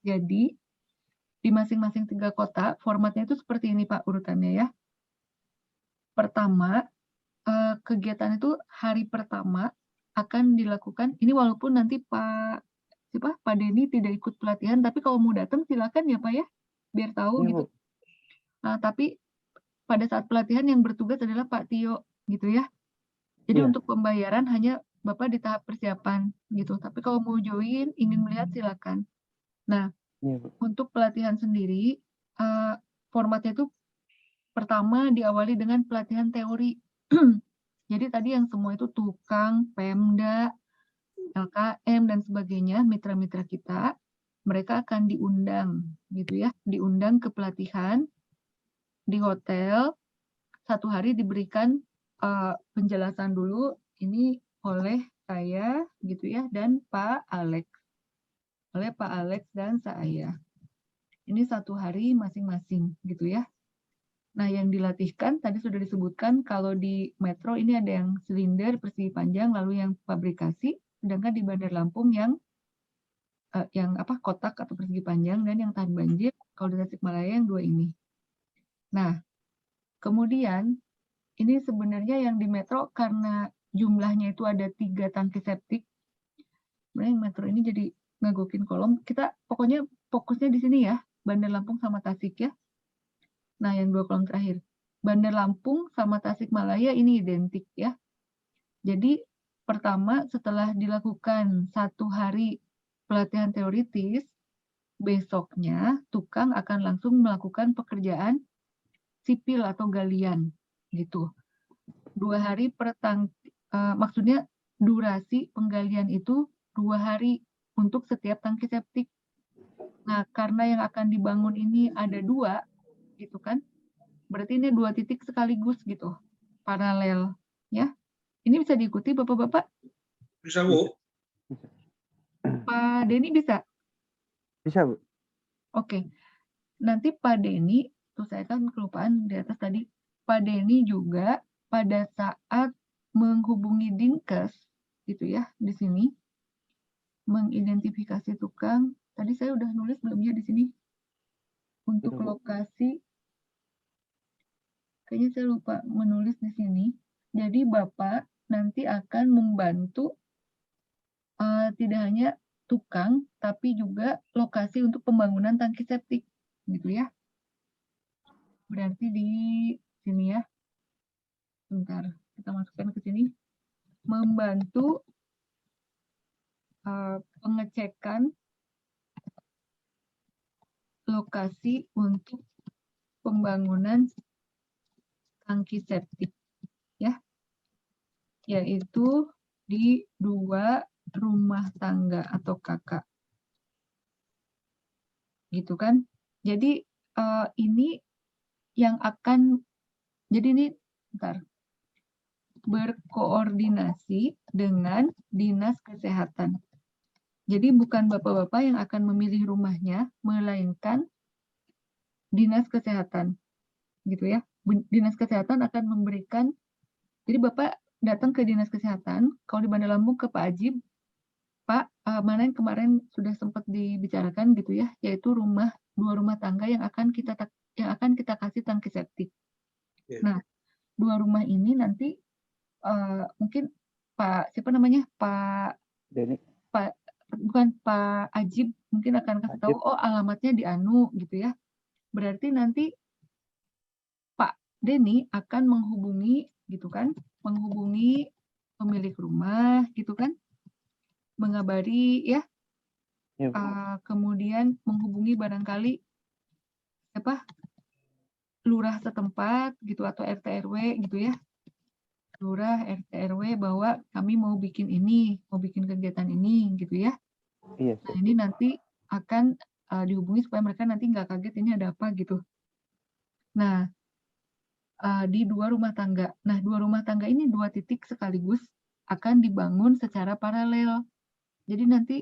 jadi di masing-masing 3 kota formatnya itu seperti ini Pak urutannya ya. Pertama, kegiatan itu hari pertama akan dilakukan, ini walaupun nanti Pak Denny tidak ikut pelatihan, tapi kalau mau datang silakan ya Pak ya, biar tahu Iya, gitu. Bu. Tapi pada saat pelatihan yang bertugas adalah Pak Tio gitu ya. Jadi Iya. untuk pembayaran hanya Bapak di tahap persiapan gitu. Tapi kalau mau join, ingin melihat silakan. Nah, Iya, Bu. untuk pelatihan sendiri, formatnya itu pertama diawali dengan pelatihan teori. Jadi tadi yang semua itu tukang, Pemda, LKM dan sebagainya, mitra-mitra kita, mereka akan diundang gitu ya, diundang ke pelatihan di hotel. 1 hari diberikan penjelasan dulu ini oleh saya gitu ya dan Pak Alex. Oleh Pak Alex dan saya. Ini 1 hari masing-masing gitu ya. Nah, yang dilatihkan tadi sudah disebutkan kalau di Metro ini ada yang silinder persegi panjang, lalu yang fabrikasi, sedangkan di Bandar Lampung yang kotak atau persegi panjang dan yang tahan banjir, kalau di Tasikmalaya yang 2 ini. Nah, kemudian ini sebenarnya yang di Metro karena jumlahnya itu ada 3 tangki septik. Sebenarnya yang Metro ini jadi ngagokin kolom. Kita pokoknya fokusnya di sini ya, Bandar Lampung sama Tasik ya. Nah, yang 2 kolom terakhir. Bandar Lampung sama Tasikmalaya ini identik ya. Jadi pertama setelah dilakukan 1 hari pelatihan teoritis, besoknya tukang akan langsung melakukan pekerjaan sipil atau galian gitu. 2 hari maksudnya durasi penggalian itu 2 hari untuk setiap tangki septik. Nah, karena yang akan dibangun ini ada 2 gitu kan. Berarti ini 2 titik sekaligus gitu, paralel ya. Ini bisa diikuti Bapak-bapak? Bisa, Bu. Pak Denny bisa? Bisa, Bu. Oke. Nanti Pak Denny, tuh saya kan kelupaan di atas tadi. Pak Denny juga pada saat menghubungi Dinkes gitu ya di sini, mengidentifikasi tukang. Tadi saya udah nulis belum ya di sini? Untuk lokasi, kayaknya saya lupa menulis di sini. Jadi Bapak nanti akan membantu tidak hanya tukang, tapi juga lokasi untuk pembangunan tangki septik, gitu ya. Berarti di sini ya. Bentar, kita masukkan ke sini. Membantu pengecekan lokasi untuk pembangunan tangki septik, ya. Yaitu di 2 rumah tangga atau KK. Gitu kan. Jadi ini yang akan, jadi ini bentar, berkoordinasi dengan Dinas Kesehatan. Jadi bukan bapak-bapak yang akan memilih rumahnya, melainkan Dinas Kesehatan. Gitu ya. Dinas Kesehatan akan memberikan, jadi Bapak datang ke Dinas Kesehatan, kalau di Bandar Lampung ke Pak Ajib, Pak, mana yang kemarin sudah sempat dibicarakan gitu ya, yaitu 2 rumah tangga yang akan kita kasih tangki septik. Yeah. Nah, 2 rumah ini nanti mungkin Pak siapa namanya, Pak Denny. bukan Pak Ajib mungkin akan kasih tahu, oh alamatnya di Anu gitu ya. Berarti nanti Pak Denny akan menghubungi gitu kan, menghubungi pemilik rumah gitu kan, mengabari ya, kemudian menghubungi barangkali lurah setempat gitu atau RT RW gitu ya. lurah, RT, RW bahwa kami mau bikin ini, mau bikin kegiatan ini gitu ya. Iya, Nah siap, ini Bu. nanti akan dihubungi supaya mereka nanti nggak kaget ini ada apa gitu. Nah, di 2 rumah tangga. Nah, 2 rumah tangga ini 2 titik sekaligus akan dibangun secara paralel. Jadi nanti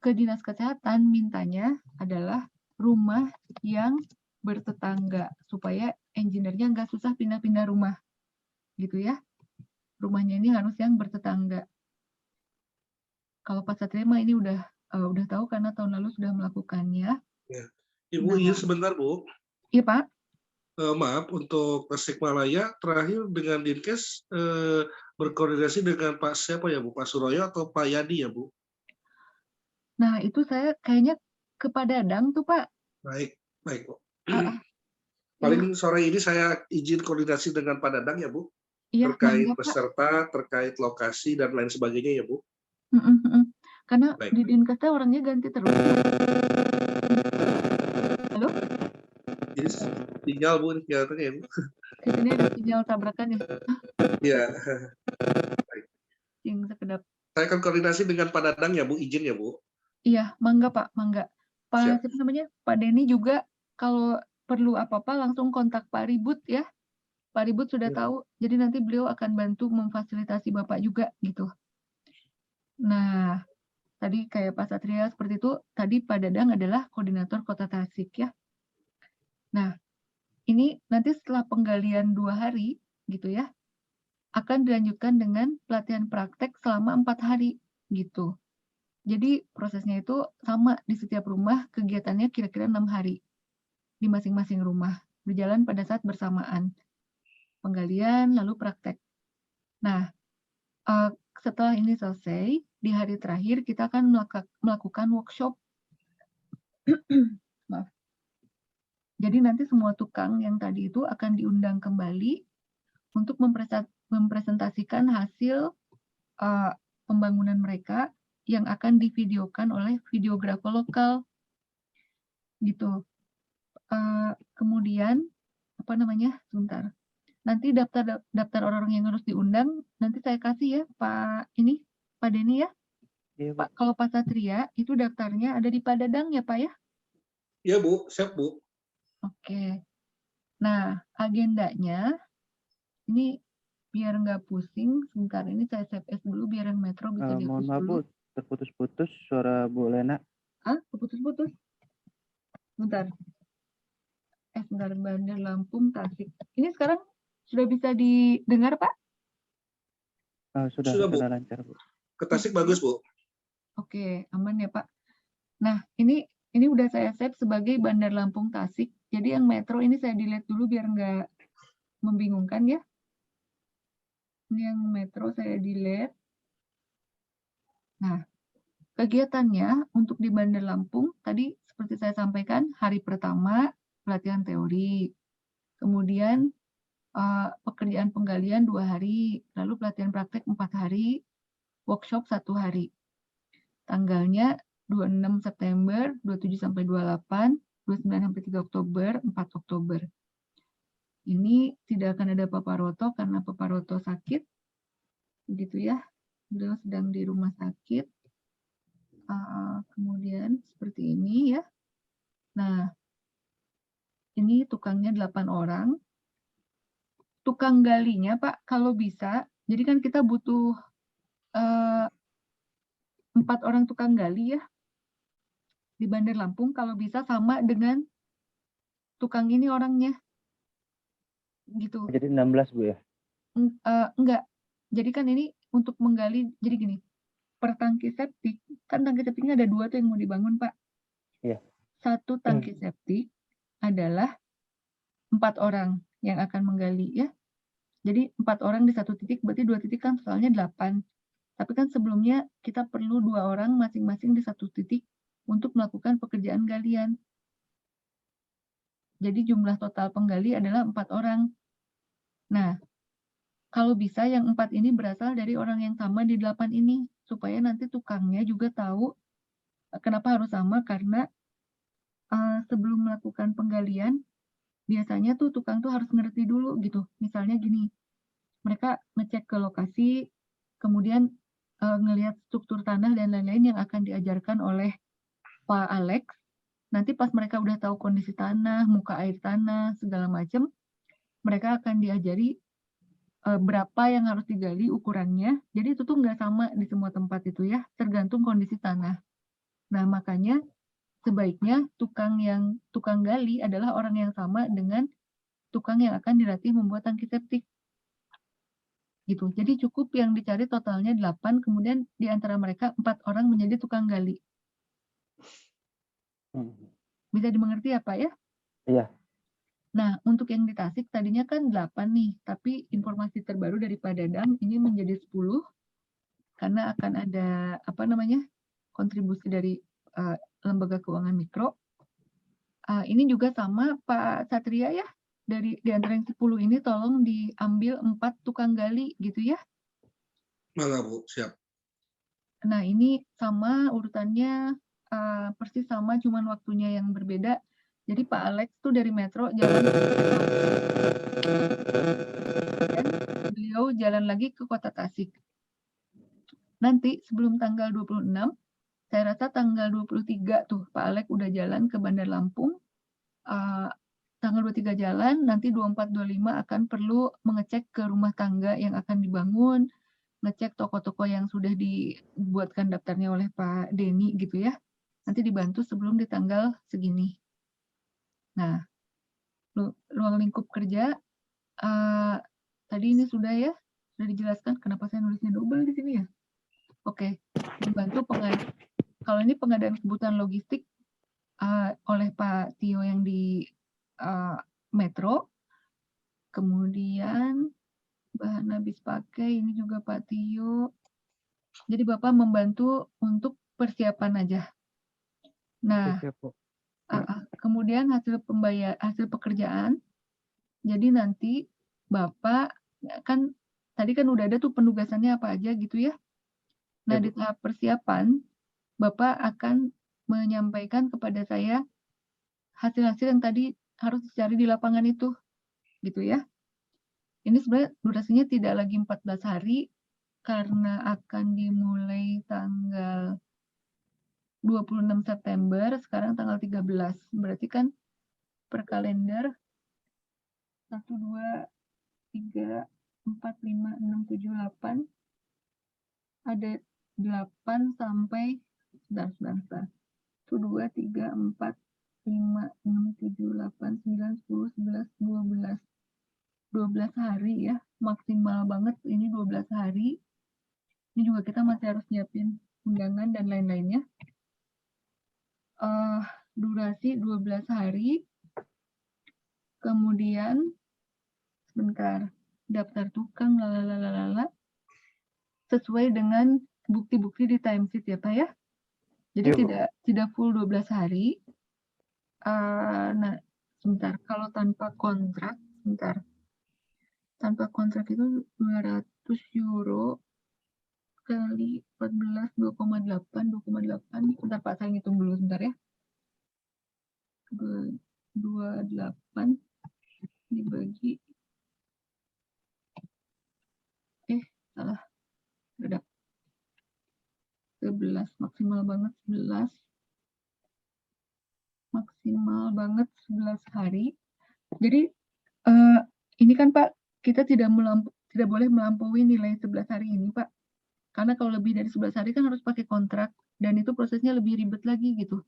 ke dinas kesehatan mintanya adalah rumah yang bertetangga supaya engineer-nya nggak susah pindah-pindah rumah gitu ya. Rumahnya ini harus yang bertetangga. Kalau Pak Satria mah ini udah tahu karena tahun lalu sudah melakukannya. Ya. Ibu Nah, izin sebentar, Bu. iya Pak. Maaf, untuk Tasikmalaya terakhir dengan Dinkes berkoordinasi dengan Pak siapa ya Bu? Pak Suroyo atau Pak Yadi ya Bu? Nah, itu saya kayaknya ke Padadang tuh Pak. Baik, baik Bu. Heeh, iya, Paling sore ini saya izin koordinasi dengan Pak Dadang ya Bu, iya, terkait mangga Pak. peserta, terkait lokasi dan lain sebagainya ya Bu. Mhm, mhm. Karena Baik. di Dinkes teh orangnya ganti terus Bu. Halo? Jadi sinyal Bu, kelihatannya ya Bu. Di sini ada sinyal tabrakan ya? Iya, Yang sekedap. saya akan koordinasi dengan Pak Dadang ya Bu, izin ya Bu. Iya, mangga Pak, mangga. Siap. Pak siapa namanya? Pak Denny juga kalau perlu apa-apa langsung kontak Pak Ribut ya. Pak Ribut sudah Ya. tahu, jadi nanti beliau akan bantu memfasilitasi Bapak juga gitu. Nah, tadi kayak Pak Satria seperti itu, tadi Pak Dadang adalah koordinator Kota Tasik ya. Nah, ini nanti setelah penggalian 2 hari gitu ya, akan dilanjutkan dengan pelatihan praktek selama 4 hari gitu. Jadi prosesnya itu sama di setiap rumah, kegiatannya kira-kira 6 hari di masing-masing rumah, berjalan pada saat bersamaan. Penggalian lalu praktek. Nah, setelah ini selesai, di hari terakhir kita akan melakukan workshop. Maaf. Jadi nanti semua tukang yang tadi itu akan diundang kembali untuk mempresentasikan hasil pembangunan mereka yang akan divideokan oleh videografer lokal gitu. Kemudian apa namanya? Sebentar. Nanti daftar orang yang harus diundang nanti saya kasih ya Pak Denny ya. Iya, Bu. Pak, kalau Pak Satria itu daftarnya ada di Padadang ya Pak ya? Iya Bu, siap Bu. Oke. Nah, agendanya ini biar nggak pusing, sebentar ini saya save as dulu biar yang Metro bisa Mohon dihapus maaf, Bu, dulu. terputus-putus suara Bu Lena. Keputus-putus. Bentar. Sebentar, Bandar Lampung, Tasik. Ini sekarang sudah bisa didengar, Pak? Sudah Bu, lancar, Bu. ke Tasik bagus Bu. Oke, aman ya Pak. Nah, ini udah saya save sebagai Bandar Lampung Tasik. Jadi yang Metro ini saya delete dulu biar nggak membingungkan ya. Ini yang Metro saya delete. Nah, kegiatannya untuk di Bandar Lampung tadi seperti saya sampaikan, hari pertama pelatihan teori. Kemudian pekerjaan penggalian 2 hari, lalu pelatihan praktek 4 hari, workshop 1 hari. Tanggalnya 26 September, 27 sampai 28, 29 sampai 3 Oktober, 4 Oktober. Ini tidak akan ada Pak Roto karena Pak Roto sakit, begitu ya. Beliau sedang di rumah sakit. Kemudian seperti ini ya. Nah, ini tukangnya 8 orang. Tukang galinya Pak, kalau bisa, jadi kan kita butuh 4 orang tukang gali ya. Di Bandar Lampung kalau bisa sama dengan tukang ini orangnya. Gitu. Jadi 16, Bu ya? Enggak. Jadi kan ini untuk menggali, jadi gini, per tangki septik, kan tangki septiknya ada 2 tuh yang mau dibangun, Pak. Iya. 1 tangki septik adalah 4 orang yang akan menggali ya. Jadi 4 orang di 1 titik, berarti 2 titik kan totalnya 8. Tapi kan sebelumnya kita perlu 2 orang masing-masing di 1 titik untuk melakukan pekerjaan galian. Jadi jumlah total penggali adalah 4 orang. Nah, kalau bisa yang 4 ini berasal dari orang yang sama di 8 ini, supaya nanti tukangnya juga tahu kenapa harus sama, karena sebelum melakukan penggalian, biasanya tuh tukang tuh harus ngerti dulu gitu. Misalnya gini, mereka ngecek ke lokasi, kemudian ngelihat struktur tanah dan lain-lain yang akan diajarkan oleh Pak Alex. Nanti pas mereka udah tahu kondisi tanah, muka air tanah, segala macam, mereka akan diajari berapa yang harus digali ukurannya. Jadi itu tuh nggak sama di semua tempat itu ya, tergantung kondisi tanah. Nah, makanya sebaiknya tukang gali adalah orang yang sama dengan tukang yang akan dilatih membuat tangki septik. Gitu. Jadi cukup yang dicari totalnya 8, kemudian di antara mereka 4 orang menjadi tukang gali. Bisa dimengerti ya, Pak ya? Iya. Nah, untuk yang di Tasik tadinya kan 8 nih, tapi informasi terbaru dari Pak Dadang ini menjadi 10 karena akan ada kontribusi dari lembaga keuangan mikro. Ini juga sama Pak Satria ya, di antara yang 10 ini tolong diambil 4 tukang gali gitu ya. Mangga Bu, siap. Nah, ini sama urutannya persis sama, cuman waktunya yang berbeda. Jadi Pak Alex tuh dari Metro jalan dan beliau jalan lagi ke Kota Tasik. Nanti sebelum tanggal 26, saya rasa tanggal 23 tuh Pak Alex udah jalan ke Bandar Lampung. Tanggal 23 jalan, nanti 24, 25 akan perlu mengecek ke rumah tangga yang akan dibangun, ngecek toko-toko yang sudah dibuatkan daftarnya oleh Pak Denny gitu ya. Nanti dibantu sebelum di tanggal segini. Nah, ruang lingkup kerja tadi ini sudah ya, sudah dijelaskan. Kenapa saya nulisnya double di sini ya? Oke, membantu kalau ini pengadaan kebutuhan logistik oleh Pak Tio yang di Metro. Kemudian bahan habis pakai ini juga Pak Tio. Jadi Bapak membantu untuk persiapan aja. Nah, kemudian hasil pekerjaan. Jadi nanti Bapak kan tadi kan udah ada tuh penugasannya apa aja gitu ya. Nah, di tahap persiapan Bapak akan menyampaikan kepada saya hasil-hasil yang tadi harus dicari di lapangan itu gitu ya. Ini sebenarnya durasinya tidak lagi 14 hari karena akan dimulai tanggal 26 September, sekarang tanggal 13. Berarti kan per kalender 1, 2, 3, 4, 5, 6, 7, 8. Ada 8 sampai, sebentar. 1, 2, 3, 4, 5, 6, 7, 8, 9, 10, 11, 12. 12 hari ya, maksimal banget ini 12 hari. Ini juga kita masih harus nyiapin undangan dan lain-lainnya. Durasi 12 hari. Kemudian sebentar, daftar tukang lalalala sesuai dengan bukti-bukti di timesheet ya Pak ya. Jadi tidak full 12 hari. Nah, sebentar, kalau tanpa kontrak, sebentar. Tanpa kontrak itu 200 euro kali 14, 2,8. Sebentar Pak, saya ngitung dulu sebentar ya. 28 dibagi salah. Udah 11, maksimal banget 11. Maksimal banget 11 hari. Jadi ini kan Pak, kita tidak boleh melampaui nilai 11 hari ini Pak. Karena kalau lebih dari 11 hari kan harus pakai kontrak dan itu prosesnya lebih ribet lagi gitu.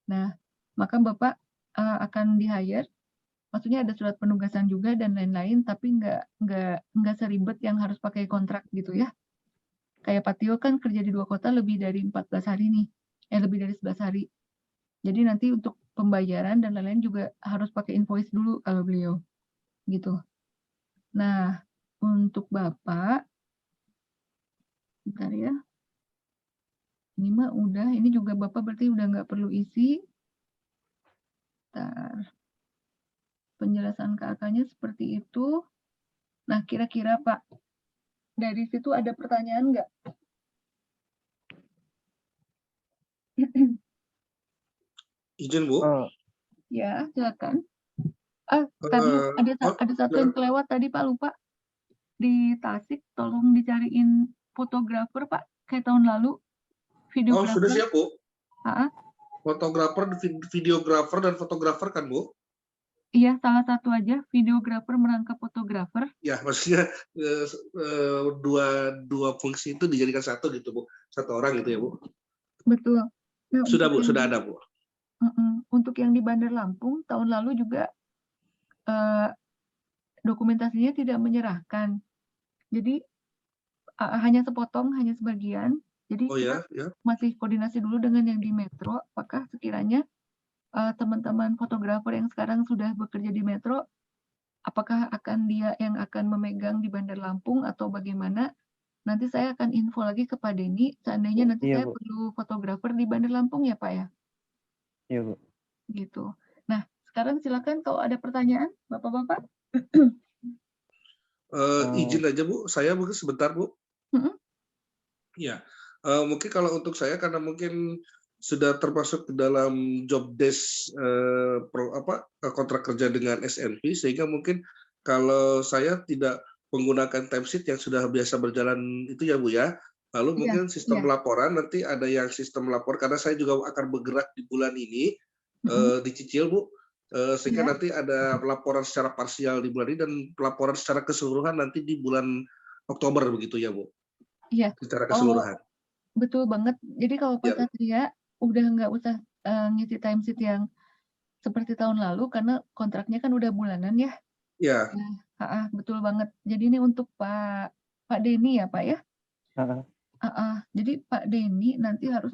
Nah, maka Bapak akan di-hire. Maksudnya ada surat penugasan juga dan lain-lain, tapi nggak seribet yang harus pakai kontrak gitu ya. Kayak Pak Tio kan kerja di 2 kota lebih dari 14 hari nih. Lebih dari 11 hari. Jadi nanti untuk pembayaran dan lain-lain juga harus pakai invoice dulu kalau beliau. Gitu. Nah, untuk Bapak, bentar ya. Ini mah udah, ini juga Bapak berarti udah nggak perlu isi. Bentar. Penjelasan KAK-nya seperti itu. Nah, kira-kira Pak, dari situ ada pertanyaan nggak? Izin Bu. Ya, silakan. Tadi ada satu yang kelewat tadi Pak, lupa. di Tasik tolong dicariin fotografer Pak, kayak tahun lalu, Oh, sudah videografer. siap, Bu. Ah, Fotografer, videografer, dan fotografer kan, Bu? iya, salah satu aja, videografer merangkap fotografer. Ya, maksudnya dua fungsi itu dijadikan satu gitu, Bu. Satu orang gitu ya, Bu. Betul. Nah, Sudah, untuk Bu. yang Sudah ada, Bu. untuk yang di Bandar Lampung tahun lalu juga dokumentasinya tidak menyerahkan. Jadi hanya sepotong, hanya sebagian. Jadi Oh kita ya, ya. masih koordinasi dulu dengan yang di Metro, apakah sekiranya teman-teman fotografer yang sekarang sudah bekerja di Metro, apakah akan dia yang akan memegang di Bandar Lampung atau bagaimana? Nanti saya akan info lagi ke Pak Denny, seandainya nanti Iya, saya Bu. perlu fotografer di Bandar Lampung ya Pak ya? Iya, Bu. Gitu. Nah, sekarang silakan kalau ada pertanyaan, Bapak-Bapak. Izin aja, Bu. Saya mungkin sebentar, Bu. Mm-mm. Ya, mungkin kalau untuk saya karena mungkin sudah termasuk ke dalam job desk kontrak kerja dengan SNV, sehingga mungkin kalau saya tidak menggunakan timesheet yang sudah biasa berjalan itu ya Bu ya. Lalu Iya, mungkin sistem iya. laporan nanti ada yang sistem lapor karena saya juga akan bergerak di bulan ini dicicil Bu. Sehingga Iya. nanti ada laporan secara parsial di bulan ini dan laporan secara keseluruhan nanti di bulan Oktober begitu ya Bu. Iya. Secara Kalau keseluruhan. betul banget. Jadi kalau Pak Ya, Bu. Satria udah nggak usah ngisi timesheet yang seperti tahun lalu karena kontraknya kan udah bulanan ya. Ya, Nah, betul banget. Jadi ini untuk Pak Denny ya Pak ya. Jadi Pak Denny nanti harus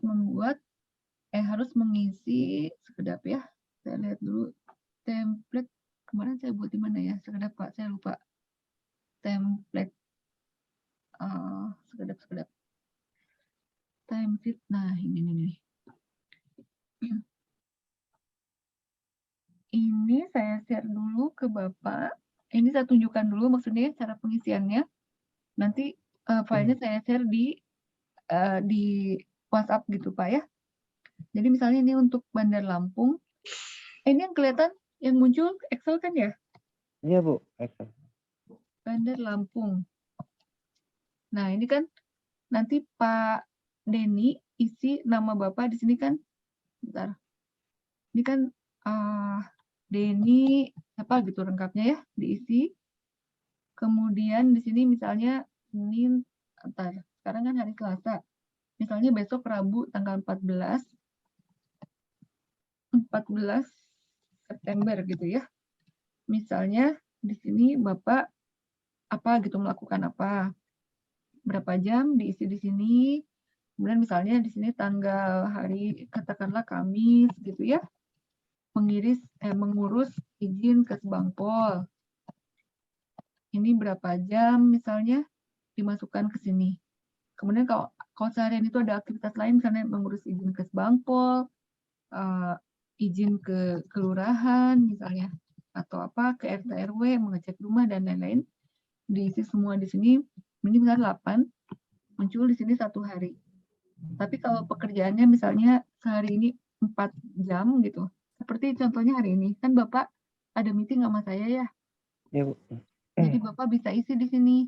harus mengisi sekedap ya. Saya lihat dulu template kemarin saya buat di mana ya? Sekedap Pak, saya lupa. Template sekedap. Timesheet. Nah, ini nih. Ini saya share dulu ke Bapak. Ini saya tunjukkan dulu maksudnya cara pengisiannya. Nanti filenya saya share di WhatsApp gitu Pak ya. Jadi misalnya ini untuk Bandar Lampung. Ini yang kelihatan yang muncul Excel kan ya? Iya, Bu. Excel. Bandar Lampung. Nah ini kan nanti Pak Denny isi nama Bapak di sini kan. Bentar. Ini kan Denny apa gitu lengkapnya ya diisi. Kemudian di sini misalnya Senin, sekarang kan hari Selasa. Misalnya besok Rabu tanggal 14 September gitu ya. Misalnya di sini Bapak apa gitu melakukan apa. Berapa jam diisi di sini. Kemudian misalnya di sini tanggal hari katakanlah Kamis gitu ya. Mengurus izin ke Kesbangpol. Ini berapa jam misalnya dimasukkan ke sini. Kemudian kalau seharian itu ada aktivitas lain misalnya mengurus izin ke Kesbangpol, izin ke kelurahan misalnya atau apa ke RT RW mengecek rumah dan lain-lain diisi semua di sini minimal 8 muncul di sini 1 hari. Tapi kalau pekerjaannya misalnya sehari ini 4 jam gitu. Seperti contohnya hari ini kan Bapak ada meeting sama saya ya. Iya, Bu. Jadi Bapak bisa isi di sini.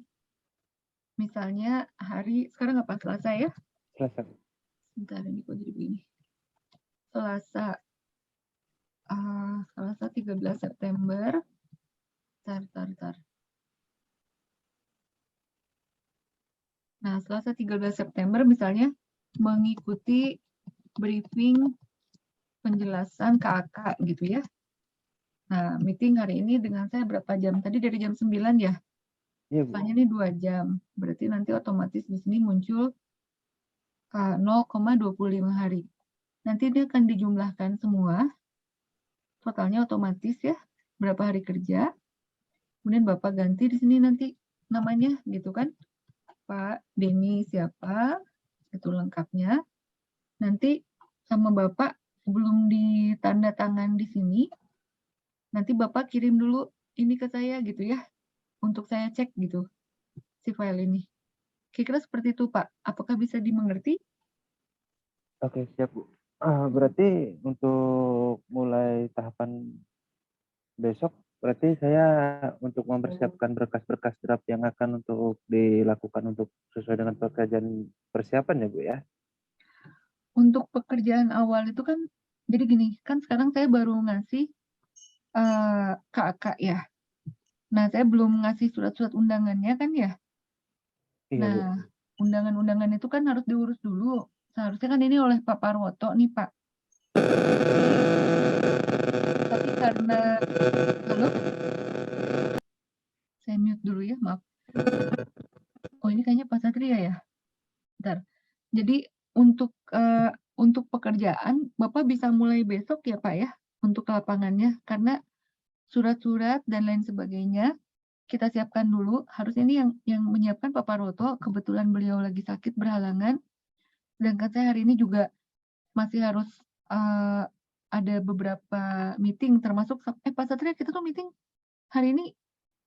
Misalnya hari sekarang apa Selasa ya? Selasa. Sebentar ini kok jadi begini. Selasa 13 September. Tar. Nah, Selasa 13 September misalnya mengikuti briefing penjelasan KAK gitu ya. Nah, meeting hari ini dengan saya berapa jam? Tadi dari jam 9 ya? Iya, Bu. Misalnya ini 2 jam. Berarti nanti otomatis di sini muncul 0,25 hari. Nanti dia akan dijumlahkan semua. Totalnya otomatis ya. Berapa hari kerja. Kemudian Bapak ganti di sini nanti namanya gitu kan. Pak Denny siapa, itu lengkapnya. Nanti sama Bapak sebelum ditanda tangan di sini, nanti Bapak kirim dulu ini ke saya gitu ya, untuk saya cek gitu, si file ini. Kira-kira seperti itu Pak, apakah bisa dimengerti? Oke, siap, Bu. Berarti untuk mulai tahapan besok Berarti saya untuk mempersiapkan berkas-berkas draft yang akan untuk dilakukan untuk sesuai dengan pekerjaan persiapan ya Bu ya? Untuk pekerjaan awal itu kan, jadi gini, kan sekarang saya baru ngasih KAK ya. Nah, saya belum ngasih surat-surat undangannya kan ya. Iya Bu. Nah, undangan-undangan itu kan harus diurus dulu. Seharusnya kan ini oleh Pak Parwoto nih Pak. Tapi karena, halo? Saya mute dulu ya, maaf. Oh ini kayaknya Pak Satria ya? Bentar. Jadi untuk pekerjaan Bapak bisa mulai besok ya Pak ya, untuk lapangannya, karena surat-surat dan lain sebagainya kita siapkan dulu. Harusnya ini yang menyiapkan Pak Parwoto, kebetulan beliau lagi sakit berhalangan, sedangkan saya hari ini juga masih harus ada beberapa meeting termasuk Pak Satria kita tuh meeting hari ini,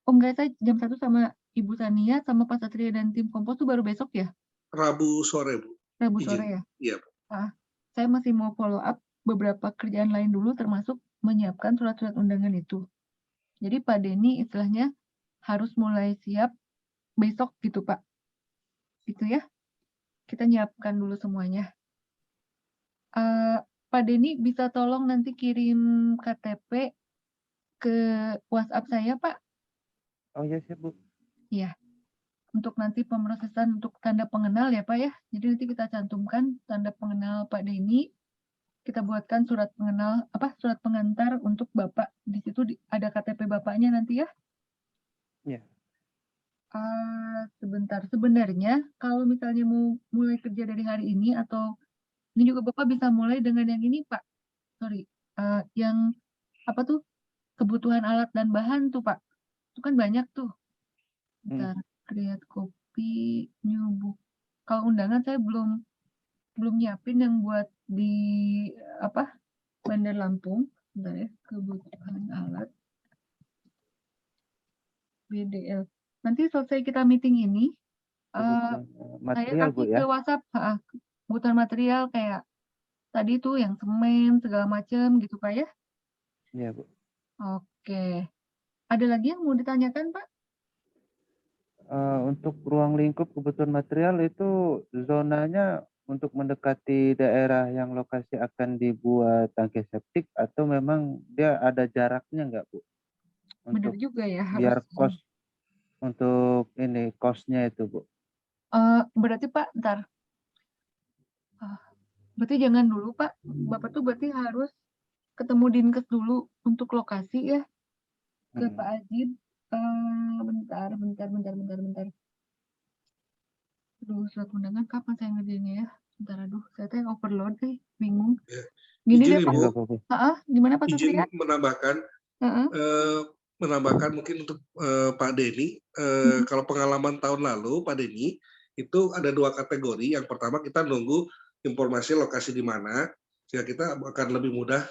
oh enggak, saya jam 1 sama Ibu Tania sama Pak Satria dan tim Kompos tuh baru besok ya? Rabu sore, Bu. Rabu Izin. sore ya? Iya, Bu. Saya masih mau follow up beberapa kerjaan lain dulu termasuk menyiapkan surat-surat undangan itu. Jadi Pak Denny istilahnya harus mulai siap besok gitu Pak. Gitu ya. Kita nyiapkan dulu semuanya. Pak Denny bisa tolong nanti kirim KTP ke WhatsApp saya Pak? Oh iya siap Bu. Iya. Untuk nanti pemrosesan untuk tanda pengenal ya Pak ya. Jadi nanti kita cantumkan tanda pengenal Pak Denny. Kita buatkan surat pengenal surat pengantar untuk Bapak. Di situ ada KTP Bapaknya nanti ya. Iya. Sebentar. Sebenarnya kalau misalnya mau mulai kerja dari hari ini atau ini juga Bapak bisa mulai dengan yang ini Pak. Sorry. Yang apa tuh? Kebutuhan alat dan bahan tuh Pak. Itu kan banyak tuh. Bentar. Create copy, new book. Kalau undangan saya belum nyiapin yang buat di Bandar Lampung. Bentar ya, kebutuhan alat BDL. Nanti selesai kita meeting ini, saya Material Bu kasih ya? ke WhatsApp kebutuhan material kayak tadi tuh yang semen segala macam gitu Pak ya. Iya Bu. Oke. Ada lagi yang mau ditanyakan Pak? Untuk ruang lingkup kebutuhan material itu zonanya untuk mendekati daerah yang lokasi akan dibuat tangki septik atau memang dia ada jaraknya nggak Bu? Benar Untuk juga ya, biar harus. kos untuk ini kosnya itu Bu. Berarti Pak, ntar. Berarti jangan dulu Pak. Bapak tuh berarti harus ketemu Dinkes dulu untuk lokasi ya. Ke Pak Ajib. Bentar. Aduh, surat undangan kapan saya ngerjainnya ya? Bentar, aduh, saya tuh yang overload nih, bingung. Ya. Gini Izin deh nih, Pak. Bu. Gimana Pak Izin Satria? menambahkan mungkin untuk Pak Denny, kalau pengalaman tahun lalu Pak Denny itu ada 2 kategori. Yang pertama kita nunggu informasi lokasi di mana, sehingga kita akan lebih mudah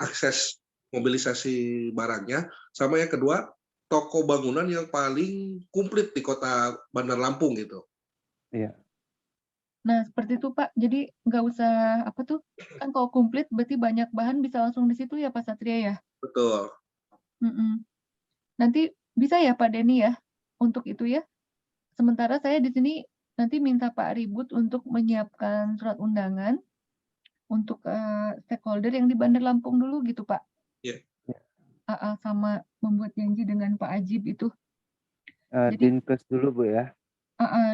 akses mobilisasi barangnya. Sama yang kedua, toko bangunan yang paling komplit di kota Bandar Lampung gitu. Iya. Nah, seperti itu Pak. Jadi nggak usah kan kalau komplit berarti banyak bahan bisa langsung di situ ya Pak Satria ya? Betul. Nanti bisa ya Pak Denny ya untuk itu ya. Sementara saya di sini nanti minta Pak Ribut untuk menyiapkan surat undangan untuk stakeholder yang di Bandar Lampung dulu gitu Pak. Iya. Sama membuat janji dengan Pak Ajib itu. Jadi Dinkes dulu Bu ya?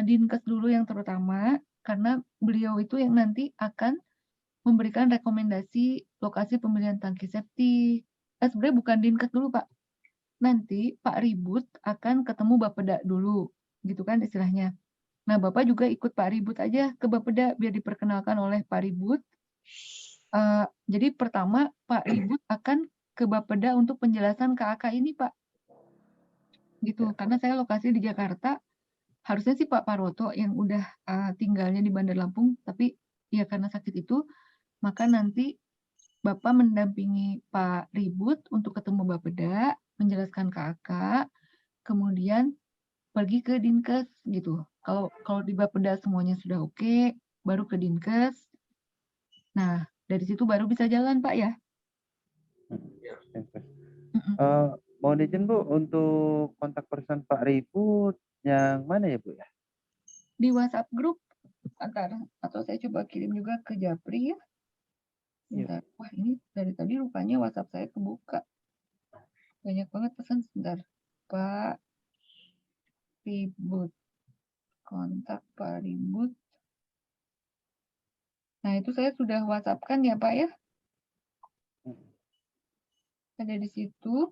Dinkes dulu yang terutama, karena beliau itu yang nanti akan memberikan rekomendasi lokasi pemilihan tangki septik. Sebenarnya bukan Dinkes dulu Pak. Nanti Pak Ribut akan ketemu Bapeda dulu, gitu kan istilahnya. Nah, Bapak juga ikut Pak Ribut aja ke Bapeda biar diperkenalkan oleh Pak Ribut. Jadi pertama Pak Ribut akan ke Bapeda untuk penjelasan KAK ini Pak. Gitu, karena saya lokasi di Jakarta, harusnya sih Pak Parwoto yang udah tinggalnya di Bandar Lampung, tapi ya karena sakit itu, maka nanti Bapak mendampingi Pak Ribut untuk ketemu Bapeda, menjelaskan KAK, kemudian pergi ke Dinkes gitu. Kalau di Bapeda semuanya sudah oke, baru ke Dinkes. Nah, dari situ baru bisa jalan Pak ya. Mohon izin Bu, untuk kontak person Pak Ribut yang mana ya Bu ya? Di WhatsApp grup atau saya coba kirim juga ke Japri ya. Iya. Bentar. Wah, ini dari tadi rupanya WhatsApp saya kebuka. Banyak banget pesan, sebentar. Pak Ribut. Kontak Pak Ribut. Nah, itu saya sudah WhatsApp-kan ya, Pak ya. Ada di situ.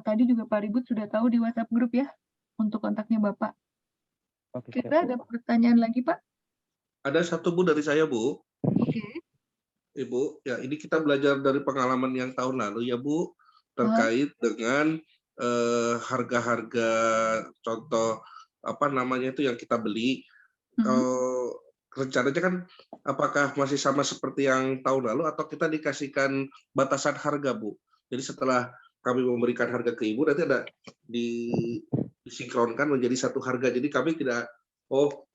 Tadi juga Pak Ribut sudah tahu di WhatsApp grup ya, untuk kontaknya Bapak. Oke, siap Kira Bu. ada pertanyaan lagi, Pak? Ada satu Bu dari saya Bu. Oke. Ibu, ya ini kita belajar dari pengalaman yang tahun lalu ya Bu, terkait dengan harga-harga contoh apa namanya itu yang kita beli. Rencananya kan apakah masih sama seperti yang tahun lalu atau kita dikasihkan batasan harga Bu? Jadi setelah kami memberikan harga ke Ibu nanti ada disinkronkan menjadi satu harga. Jadi kami tidak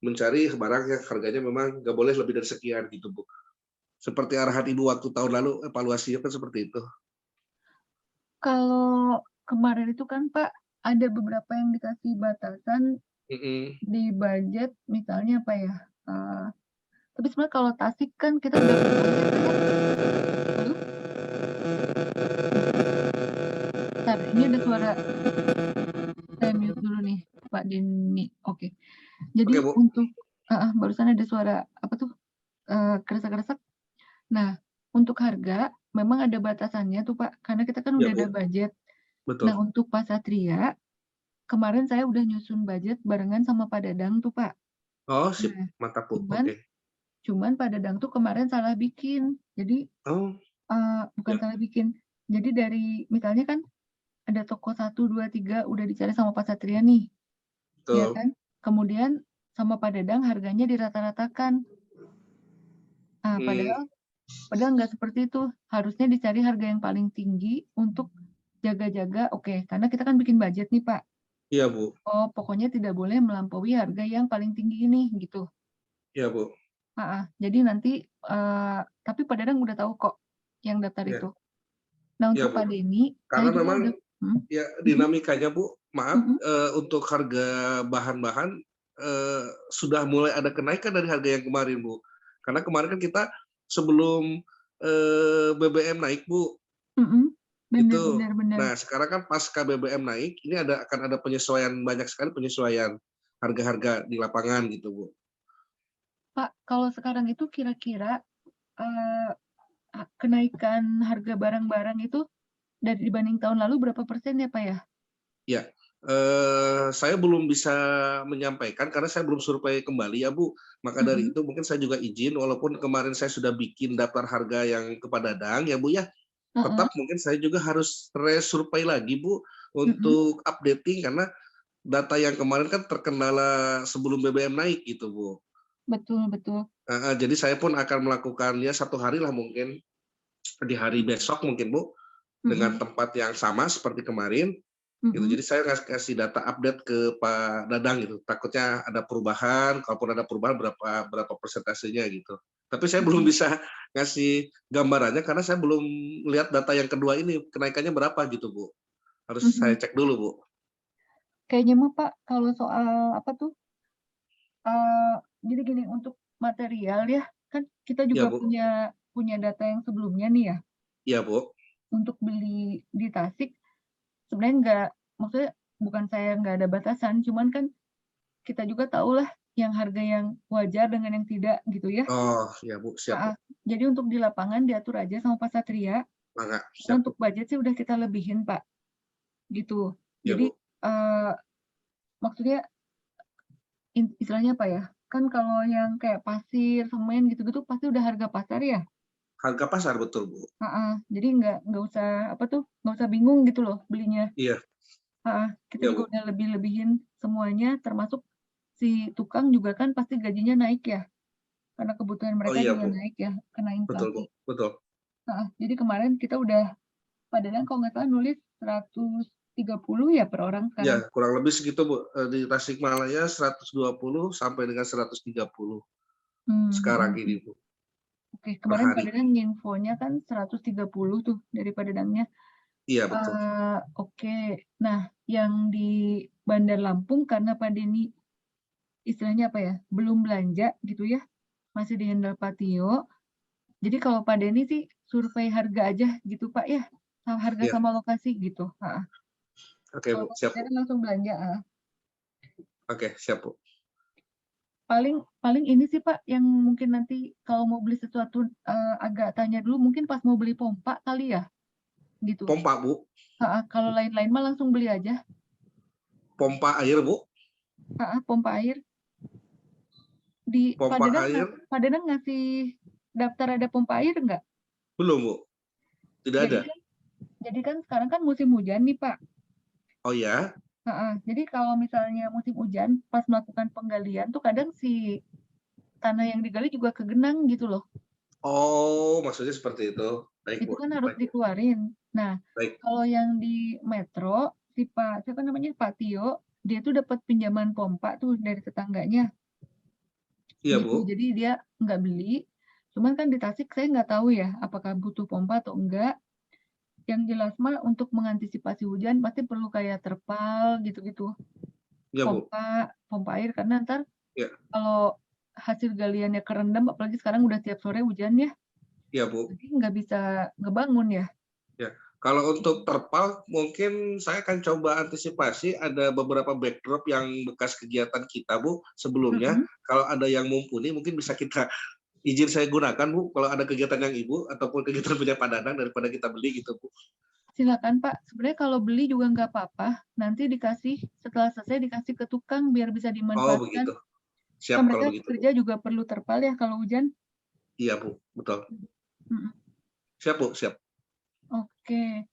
mencari barang yang harganya memang nggak boleh lebih dari sekian gitu Bu. Seperti arahan Ibu waktu tahun lalu, evaluasinya kan seperti itu. Kalau kemarin itu kan Pak, ada beberapa yang dikasih batasan di budget, misalnya apa ya, tapi sebenarnya kalau Tasik kan kita udah bentar, ini ada suara, saya mute dulu nih, Pak Denny. Oke. Jadi Oke, Bu. untuk barusan ada suara apa tuh, kresek-kresek. Nah, untuk harga memang ada batasannya tuh Pak, karena kita kan Ya, udah ada Bu. budget. Betul. Nah, untuk Pak Satria, kemarin saya udah nyusun budget barengan sama Pak Dadang tuh Pak. Oh, sip. Nah, Mantap, Bu. cuman Oke. Pak Dadang tuh kemarin salah bikin. Jadi bukan Ya. salah bikin. Jadi dari misalnya kan ada toko 1, 2, 3 udah dicari sama Pak Satria nih. Ya Betul. kan? Kemudian sama Pak Dadang harganya dirata-ratakan. Padahal nggak seperti itu. Harusnya dicari harga yang paling tinggi untuk jaga-jaga, oke, karena kita kan bikin budget nih Pak. Iya, Bu. Oh, pokoknya tidak boleh melampaui harga yang paling tinggi ini, gitu. Iya, Bu. Jadi nanti, tapi Pak Dadang udah tahu kok yang daftar Ya. itu. Nah, Ya, untuk Bu. Pak Denny, saya Karena juga memang udah ya dinamikanya, Bu, maaf, untuk harga bahan-bahan sudah mulai ada kenaikan dari harga yang kemarin, Bu. Karena kemarin kan kita sebelum BBM naik, Bu. Benar, Itu. benar, benar. Nah, sekarang kan pasca BBM naik, ini akan ada penyesuaian, banyak sekali penyesuaian harga-harga di lapangan gitu, Bu. Pak, kalau sekarang itu kira-kira kenaikan harga barang-barang itu dari dibanding tahun lalu berapa persen ya Pak ya? Ya, saya belum bisa menyampaikan karena saya belum survei kembali ya Bu. Maka dari itu mungkin saya juga izin, walaupun kemarin saya sudah bikin daftar harga yang ke Pak Dadang ya Bu ya, tetap mungkin saya juga harus resurvei lagi Bu untuk updating karena data yang kemarin kan terkendala sebelum BBM naik gitu Bu. Betul, betul. Jadi saya pun akan melakukan ya 1 hari lah mungkin di hari besok mungkin Bu dengan tempat yang sama seperti kemarin. Gitu. Jadi saya kasih data update ke Pak Dadang gitu. Takutnya ada perubahan, kalaupun ada perubahan berapa persentasenya gitu. Tapi saya belum bisa ngasih gambarannya karena saya belum lihat data yang kedua ini kenaikannya berapa gitu Bu. Harus saya cek dulu Bu. Kayaknya mah Pak kalau soal apa tuh, jadi gini, untuk material ya, kan kita Iya juga Bu. punya data yang sebelumnya nih ya. Iya Bu. Untuk beli di Tasik sebenarnya maksudnya bukan saya nggak ada batasan, cuman kan kita juga tahu lah yang harga yang wajar dengan yang tidak gitu ya. Oh iya Bu, siap Bu. Jadi untuk di lapangan diatur aja sama Pak Satria. Mangga, Karena siap Bu. untuk budget sih udah kita lebihin Pak, gitu. Iya Jadi Bu. maksudnya istilahnya apa ya? Kan kalau yang kayak pasir, semen gitu-gitu pasti udah harga pasar ya. Harga pasar betul Bu. Jadi nggak usah apa tuh, nggak usah bingung gitu loh belinya. Iya. Kita Iya juga Bu. udah lebihin semuanya, termasuk si tukang juga kan pasti gajinya naik ya, karena kebutuhan Oh mereka iya juga Bu. naik ya, kena Betul Bu. inflasi. Betul. Jadi kemarin kita udah, Pak Dadang kalau nggak salah nulis 130 ya per orang sekarang. Ya, kurang lebih segitu Bu. Di Tasikmalaya 120 sampai dengan 130 sekarang ini Bu. Oke, per kemarin Pak hari. Dadang infonya kan 130 tuh dari Pak Dadangnya. Iya, betul. Oke. Nah, yang di Bandar Lampung karena Pak Denny istilahnya apa ya, belum belanja gitu ya, masih di handle Pak Tio. Jadi kalau Pak Denny sih survei harga aja gitu Pak ya, harga Iya. sama lokasi gitu. Oke, Kalau Bu. Pak Siap, Bu. Dadang langsung belanja. Oke, siap, Bu. Paling ini sih Pak, yang mungkin nanti kalau mau beli sesuatu agak tanya dulu, mungkin pas mau beli pompa kali ya, gitu. Pompa, Bu. Kalau lain-lain mah langsung beli aja. Pompa air, Bu. Pompa air. Pak Pompa air Dadang ngasih daftar ada pompa air nggak? belum, Bu. Tidak ada. Jadi kan sekarang kan musim hujan nih Pak. Oh ya? Jadi kalau misalnya musim hujan, pas melakukan penggalian tuh kadang si tanah yang digali juga kegenang gitu loh. Oh, maksudnya seperti itu. Baik, Itu Bu. kan harus Baik, Bu. dikeluarin. Nah, Baik. kalau yang di Metro, siapa namanya, Pak Tio, dia tuh dapat pinjaman pompa tuh dari tetangganya. Iya, Gitu. Bu. Jadi dia nggak beli. Cuman kan di Tasik saya nggak tahu ya, apakah butuh pompa atau enggak. Yang jelas mah untuk mengantisipasi hujan pasti perlu kayak terpal gitu-gitu. Iya, Bu. Pompa air karena ntar Iya. kalau hasil galiannya kerendam, apalagi sekarang udah tiap sore hujan ya, Iya, Bu. jadi nggak bisa ngebangun ya. Ya. Kalau untuk terpal, mungkin saya akan coba antisipasi ada beberapa backdrop yang bekas kegiatan kita, Bu, sebelumnya. Kalau ada yang mumpuni, mungkin bisa kita izin saya gunakan, Bu, kalau ada kegiatan yang Ibu ataupun kegiatan punya Pak Dadang daripada kita beli gitu, Bu. Silakan Pak, sebenarnya kalau beli juga nggak apa-apa, nanti setelah selesai dikasih ke tukang biar bisa Oh, dimanfaatkan. begitu. Kan Siap mereka kalau begitu, Bu. kerja juga perlu terpal ya kalau hujan. Iya, Bu. Betul. Mm-mm. Siap, Bu. Siap. Oke,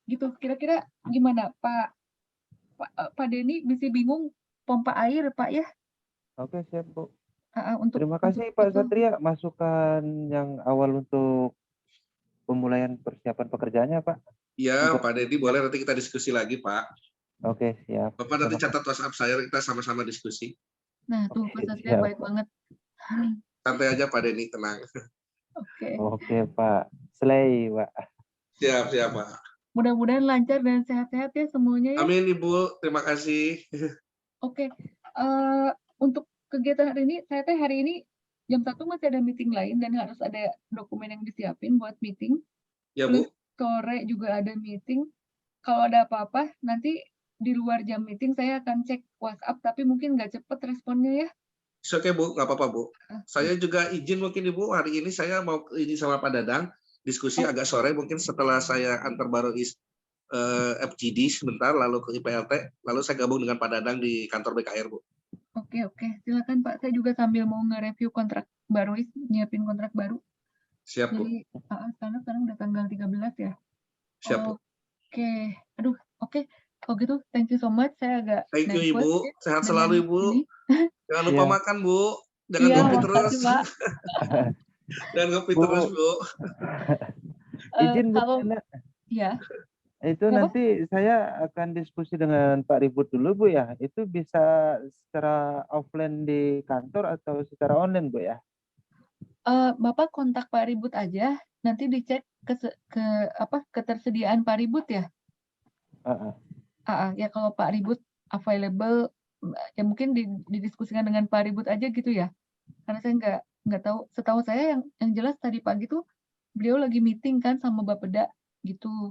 gitu. Kira-kira gimana Pak Denny bisa bingung pompa air Pak ya? Oke, siap, Bu. Untuk Terima kasih Pak itu. Satria, masukan yang awal untuk pemulaian persiapan pekerjaannya, Pak. Iya, Pak Deddy, boleh nanti kita diskusi lagi, Pak. Oke, siap. Bapak nanti catat WhatsApp saya, kita sama-sama diskusi. Nah, tuh Pak Satria baik banget. Santai aja, Pak Denny, tenang. Oke, Pak. Slay, Pak. Siap, Pak. Mudah-mudahan lancar dan sehat-sehat ya semuanya ya. Amin, Ibu. Terima kasih. Oke. Untuk kegiatan hari ini, saya hari ini jam 1 masih ada meeting lain dan harus ada dokumen yang disiapin buat meeting. Ya, Plus Bu. sore juga ada meeting. Kalau ada apa-apa, nanti di luar jam meeting saya akan cek WhatsApp, tapi mungkin nggak cepet responnya ya. Oke, Bu. Nggak apa-apa, Bu. Saya juga izin mungkin, Ibu, hari ini saya mau ini sama Pak Dadang, diskusi agak sore, mungkin setelah saya antar baru FGD sebentar, lalu ke IPLT, lalu saya gabung dengan Pak Dadang di kantor BKR, Bu. Oke. Silakan Pak, saya juga sambil mau nge-review kontrak baru, nyiapin kontrak baru. Siap, Bu. Jadi, sekarang udah tanggal 13 ya. Siap, Bu. Oke. Kalau gitu, thank you so much. Saya agak Thank you, nervous Ibu. ya Sehat dengan selalu, Ibu. ini. Jangan lupa makan, Bu. Jangan Iya, ngopi terus. makasih, Pak. Jangan ngopi Bu. terus, Bu. Izin, Bu. Iya. Itu nanti saya akan diskusi dengan Pak Ribut dulu, Bu ya. Itu bisa secara offline di kantor atau secara online, Bu ya? Bapak kontak Pak Ribut aja, nanti dicek ketersediaan Pak Ribut ya. Ya kalau Pak Ribut available, ya mungkin didiskusikan dengan Pak Ribut aja gitu ya. Karena saya nggak tahu. Setahu saya yang jelas tadi pagi tuh beliau lagi meeting kan sama Bapeda gitu.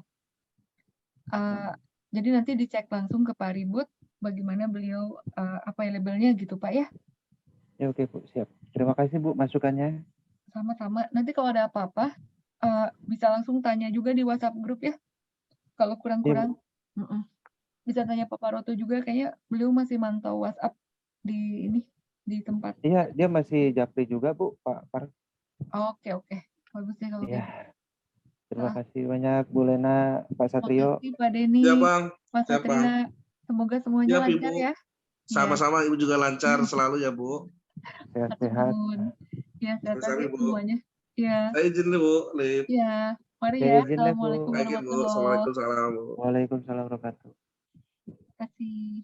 Jadi nanti dicek langsung ke Pak Ribut bagaimana beliau available-nya gitu Pak ya. Ya, oke, Bu, siap. Terima kasih, Bu, masukannya. Sama-sama. Nanti kalau ada apa-apa bisa langsung tanya juga di WhatsApp grup ya. Kalau kurang-kurang bisa tanya Pak Paroto juga, kayaknya beliau masih mantau WhatsApp di tempat. Iya, dia masih japri juga, Bu, Pak Par. Oke. Bagus deh kalau gitu. Terima kasih banyak Bu Lena, Pak Satrio. Terima kasih Pak Denny, Ya, Bang. Pak Satria. Semoga semuanya lancar ya. Sama-sama, Ibu juga lancar selalu ya, Bu. Sehat-sehat. Ya, sehat-sehat semuanya. Ya. Saya izin nih, Bu. Ya, mari ya. Assalamualaikum Assalamualaikum warahmatullahi wabarakatuh. Waalaikumsalam warahmatullahi wabarakatuh. Terima kasih.